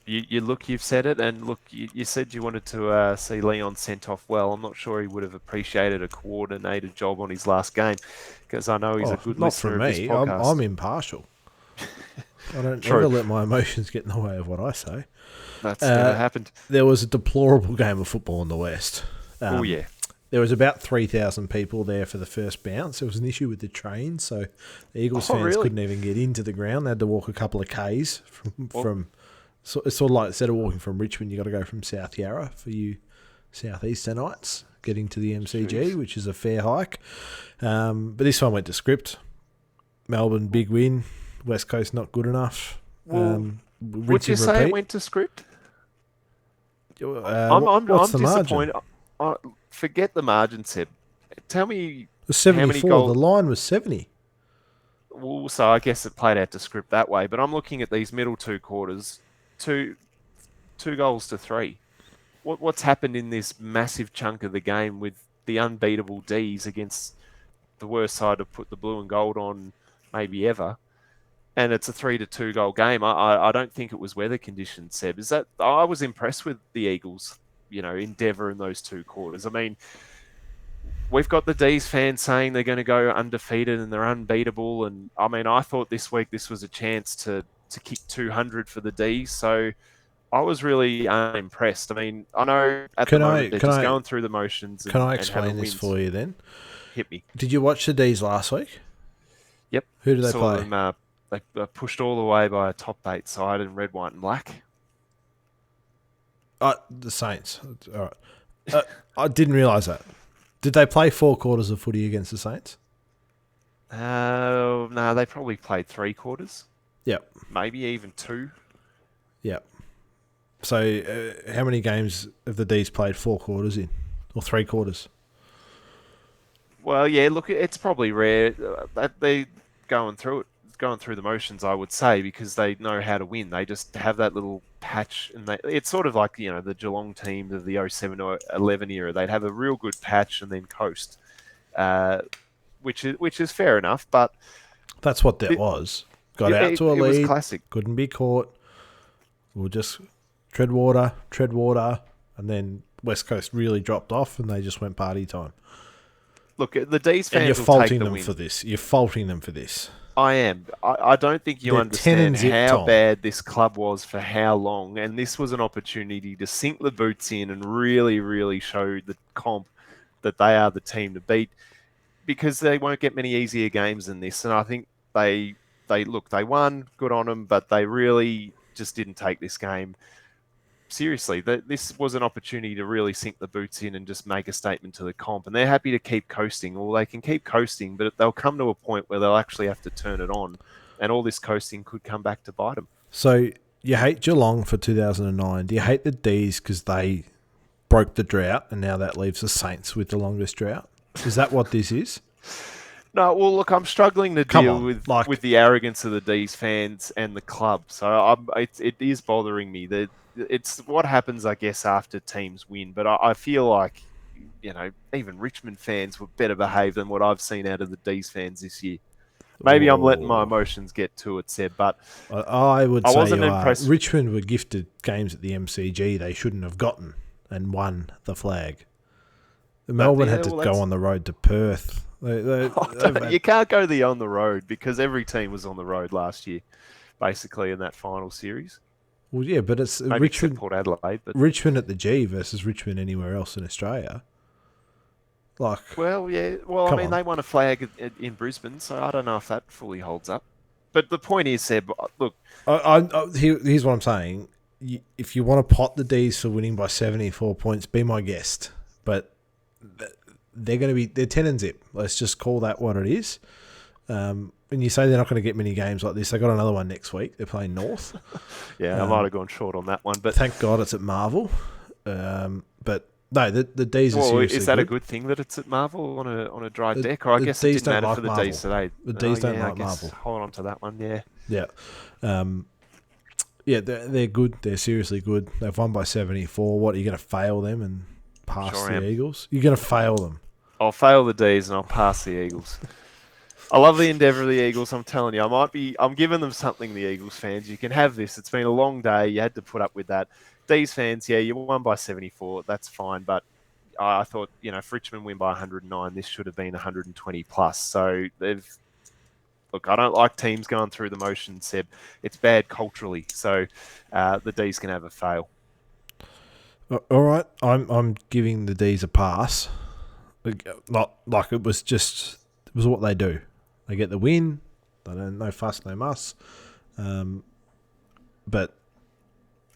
A: you've said it, and look, you said you wanted to see Leon sent off well. I'm not sure he would have appreciated a coordinated job on his last game, because I know he's a
B: Oh,
A: good
B: not
A: listener
B: from
A: of this
B: me. I'm
A: podcast.
B: impartial. I don't ever
A: True,
B: let my emotions get in the way of what I say.
A: that's never
B: Uh,
A: happened.
B: there was a deplorable game of football in the West.
A: Oh
B: Um,
A: yeah.
B: there was about 3,000 people there for the first bounce. There was an issue with the train, so the Eagles
A: Oh
B: fans
A: really?
B: couldn't even get into the ground. They had to walk a couple of Ks
A: Well,
B: so it's sort of like instead of walking from Richmond, you got to go from South Yarra for you Southeasternites getting to the MCG,
A: jeez.
B: which is a fair hike. But this one went to script. Melbourne, big win. West Coast, not good enough.
A: Well, would
B: Rinse
A: you
B: and
A: say it
B: repeat.
A: went to script? I'm
B: What's the margin?
A: disappointed. Forget the margin, Seb. Tell me
B: It was
A: how many
B: 74. The
A: goals.
B: line was 70.
A: Well, so I guess it played out to script that way. But I'm looking at these middle two quarters, two 2 goals to 3. What's happened in this massive chunk of the game with the unbeatable D's against the worst side to put the blue and gold on maybe ever. And it's a 3-2 goal game. I don't think it was weather conditions, Seb. Is that I was impressed with the Eagles, endeavour in those 2 quarters. I mean, we've got the D's fans saying they're going to go undefeated and they're unbeatable. And I mean, I thought this week this was a chance to kick 200 for the D's. So I was really unimpressed. I mean, I know at the
B: Can I
A: moment they're
B: can
A: just
B: I
A: going through the motions
B: can I
A: and having
B: explain this
A: wins.
B: for you then?
A: Hit me.
B: Did you watch the D's last week?
A: Yep.
B: Who did they
A: Saw
B: play?
A: them they pushed all the way by a top 8 side in red, white, and black.
B: The Saints. All right. I didn't realise that. Did they play 4 quarters of footy against the Saints?
A: No, they probably played 3 quarters.
B: Yep.
A: Maybe even 2.
B: Yep. So how many games have the D's played 4 quarters in? Or 3 quarters?
A: Well, yeah, look, it's probably rare that they going through the motions, I would say, because they know how to win. They just have that little patch, and it's sort of like the Geelong team of the 07 or 11 era. They'd have a real good patch and then coast, which is fair enough. But
B: that's what that was. Got out to a lead.
A: It was classic.
B: Couldn't be caught. We'll just tread water, and then West Coast really dropped off, and they just went party time.
A: Look, the D's fans
B: and you're
A: will
B: faulting
A: take the
B: them
A: win.
B: for this. You're faulting them for this.
A: I am. I don't think you understand how
B: Tom.
A: bad this club was for how long, and this was an opportunity to sink the boots in and really, really show the comp that they are the team to beat, because they won't get many easier games than this. And I think they won, good on them, but they really just didn't take this game seriously. This was an opportunity to really sink the boots in and just make a statement to the comp, and they're happy to keep coasting. Well, they can keep coasting, but they'll come to a point where they'll actually have to turn it on, and all this coasting could come back to bite them.
B: So you hate Geelong for 2009. Do you hate the D's because they broke the drought, and now that leaves the Saints with the longest drought? Is that what this is?
A: No, well, look, I'm struggling to deal with the arrogance of the D's fans and the club. So it is bothering me. It's what happens, I guess, after teams win. But I feel like, even Richmond fans were better behaved than what I've seen out of the D's fans this year. Maybe I'm letting my emotions get to it, Seb, but
B: I wasn't
A: impressed.
B: Richmond were gifted games at the MCG they shouldn't have gotten and won the flag. Melbourne had to go on the road to Perth.
A: You can't go on the road because every team was on the road last year, basically, in that final series.
B: Well, yeah, but it's
A: maybe
B: Richmond,
A: Port Adelaide, but
B: Richmond at the G versus Richmond anywhere else in Australia.
A: Well, yeah. Well, I mean, they won a flag in Brisbane, so I don't know if that fully holds up. But the point is, Seb, look.
B: Here's what I'm saying. If you want to pot the D's for winning by 74 points, be my guest. But they're 10 and zip. Let's just call that what it is. And you say they're not going to get many games like this. They got another one next week. They're playing North.
A: Yeah, I might have gone short on that one, but
B: thank God it's at Marvel. But no, the D's are seriously
A: is that
B: good.
A: a good thing that it's at Marvel on a dry deck? Or I guess it didn't matter for the D's today.
B: The D's don't like Marvel.
A: Hold on to that one, yeah.
B: Yeah. Yeah, they're good. They're seriously good. They've won by 74. What, are you going to fail them and pass the Eagles? You're going to fail them.
A: I'll fail the D's and I'll pass the Eagles. I love the endeavour of the Eagles. I'm telling you, I'm giving them something, the Eagles fans. You can have this. It's been a long day. You had to put up with that. D's fans, yeah, you won by 74. That's fine. But I thought, if Richmond win by 109, this should have been 120 plus. So look, I don't like teams going through the motions, Seb. It's bad culturally. So the D's can have a fail.
B: All right. I'm giving the D's a pass. Not like it was what they do. They get the win. They don't, no fuss, no muss. But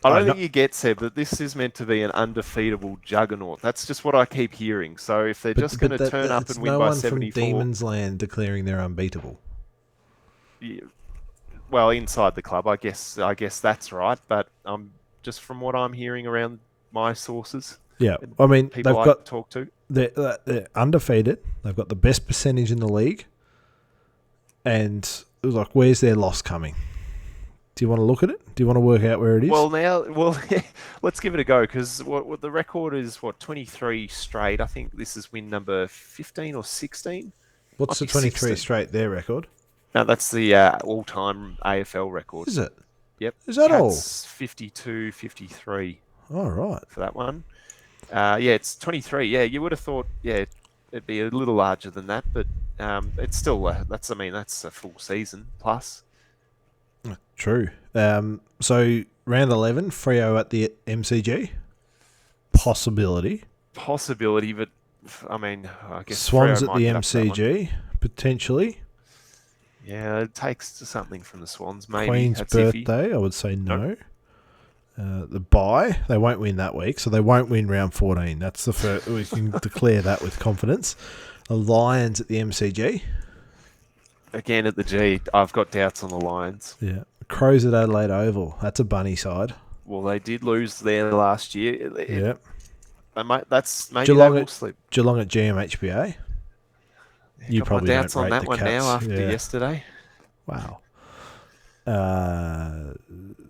A: I don't think you get, Seb, that this is meant to be an undefeatable juggernaut. That's just what I keep hearing. So if they're just going to turn up and win by 74...
B: no one from Demons Land declaring they're unbeatable.
A: Yeah, well, inside the club, I guess that's right. But just from what I'm hearing around my sources...
B: Yeah, I mean,
A: talk to.
B: They're undefeated. They've got the best percentage in the league. And it was like, where's their loss coming? Do you want to look at it? Do you want to work out where it is?
A: Well, let's give it a go because what the record is, 23 straight. I think this is win number 15 or 16.
B: What's
A: Might
B: the
A: be
B: 23
A: 16.
B: straight there record?
A: No, that's the all-time AFL record.
B: Is it?
A: Yep.
B: Is that all?
A: Cats 52, 53
B: All right.
A: for that one. Yeah, it's 23. Yeah, you would have thought, yeah, it'd be a little larger than that, but it's still, that's a full season plus.
B: True. So round 11, Freo at the MCG. Possibility.
A: Possibility, but I mean, I guess
B: Swans
A: Freo
B: at
A: might
B: the
A: get up to that one.
B: MCG, potentially.
A: Yeah, it takes something from the Swans, maybe.
B: Queen's
A: That's iffy.
B: birthday, I would say no.
A: Nope.
B: The bye, they won't win that week, so they won't win round 14. That's the first. We can declare that with confidence. The Lions at the MCG.
A: Again at the G, I've got doubts on the Lions.
B: Yeah. Crows at Adelaide Oval. That's a bunny side.
A: Well, they did lose there last year.
B: Yeah.
A: That's maybe
B: Geelong
A: they will
B: at
A: slip.
B: Geelong at GMHBA. You
A: Got
B: probably
A: my doubts
B: don't
A: on
B: rate
A: that
B: the
A: one
B: Cats.
A: now after
B: Yeah.
A: yesterday.
B: Wow.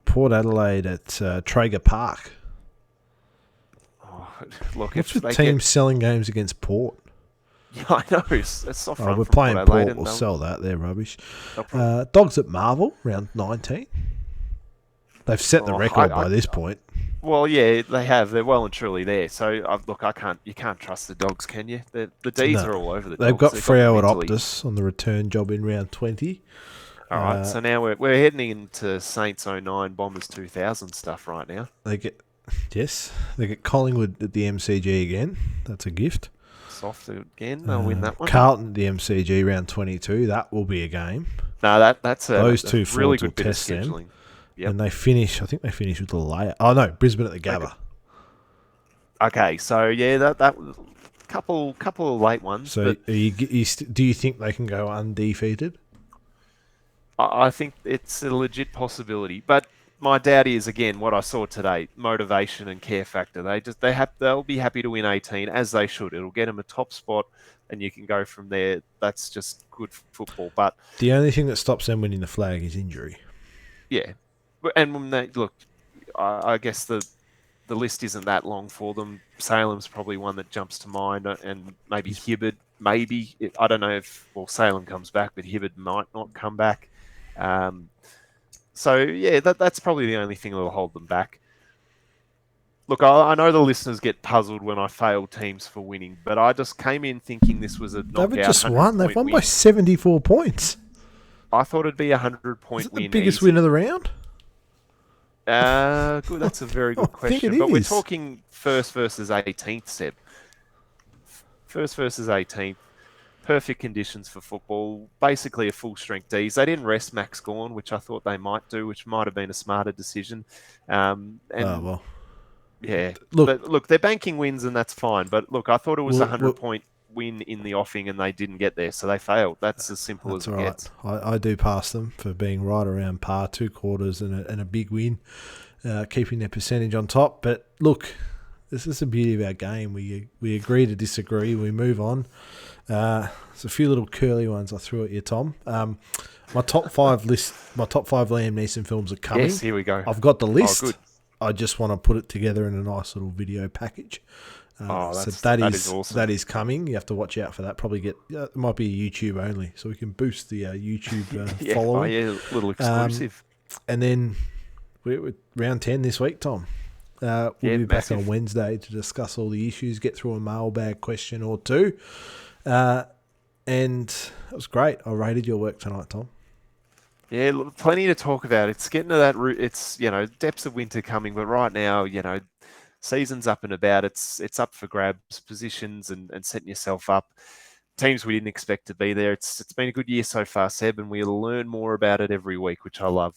B: Port Adelaide at Traeger Park.
A: Oh, look,
B: What's
A: if
B: with
A: they
B: teams selling games against Port?
A: yeah, I know it's soft run
B: We're
A: from
B: playing
A: Port
B: Port.
A: Adelaide, and
B: We'll sell that. They're rubbish.
A: they'll probably,
B: Dogs at Marvel, round 19. They've set the record by this point.
A: well, yeah, they have. They're well and truly there. So, look, you can't trust the Dogs, can you? The D's
B: No.
A: are all over the
B: They've
A: Dogs.
B: got Freo at
A: mentally.
B: Optus on the return job in round 20.
A: All right, so now we're heading into Saints 09, Bombers 2000 stuff right now.
B: They get Collingwood at the MCG again. That's a gift.
A: Soft again, they'll win that one.
B: Carlton at the MCG round 22. That will be a game.
A: No, that's
B: Those
A: a
B: two
A: really
B: forwards will
A: good bit of
B: test them.
A: scheduling. Yep.
B: And they finish. I think they finish with the layer. Oh no, Brisbane at the Gabba.
A: Okay, so yeah, that was couple of late ones.
B: So
A: but
B: do you think they can go undefeated?
A: I think it's a legit possibility. But my doubt is again what I saw today: motivation and care factor. They'll be happy to win 18 as they should. It'll get them a top spot, and you can go from there. That's just good football. But
B: The only thing that stops them winning the flag is injury.
A: yeah, and when they look, I guess the list isn't that long for them. Salem's probably one that jumps to mind, and maybe Hibberd. Maybe I don't know if Salem comes back, but Hibberd might not come back. So yeah, that's probably the only thing that will hold them back. Look, I know the listeners get puzzled when I fail teams for winning, but I just came in thinking this was a knockout.
B: They've just won. They've won
A: win.
B: by 74 points.
A: I thought it'd be a 100-point
B: Is it
A: win.
B: the biggest
A: easy.
B: win of the round?
A: Good. That's a very good
B: I think
A: question.
B: it
A: But we're
B: is.
A: talking first versus 18th, Seb. First versus 18th. Perfect conditions for football. Basically a full strength D's. They didn't rest Max Gawn, which I thought they might do, which might have been a smarter decision. And
B: Well.
A: yeah,
B: Look,
A: look, they're banking wins and that's fine. But look, I thought it was a
B: Well,
A: 100-point win in the offing and they didn't get there, so they failed. That's as simple
B: that's
A: as
B: all
A: it
B: right.
A: gets.
B: I do pass them for being right around par, 2 quarters and a big win, keeping their percentage on top. But look, this is the beauty of our game. We agree to disagree. We move on. There's a few little curly ones I threw at you, Tom. My top 5 Liam Neeson films are coming.
A: Yes, here we go.
B: I've got the list.
A: Oh, good.
B: I just want to put it together in a nice little video package. So that is
A: awesome.
B: That is coming. You have to watch out for that. Probably it might be YouTube only, so we can boost the YouTube following.
A: Oh, yeah, a little exclusive.
B: And then we're round 10 this week, Tom. We'll be back on Wednesday to discuss all the issues, get through a mailbag question or two. And it was great. I rated your work tonight, Tom.
A: Yeah, look, plenty to talk about. It's getting to that route. It's, depths of winter coming, but right now, season's up and about. It's up for grabs, positions and setting yourself up. Teams we didn't expect to be there. It's been a good year so far, Seb, and we'll learn more about it every week, which I love.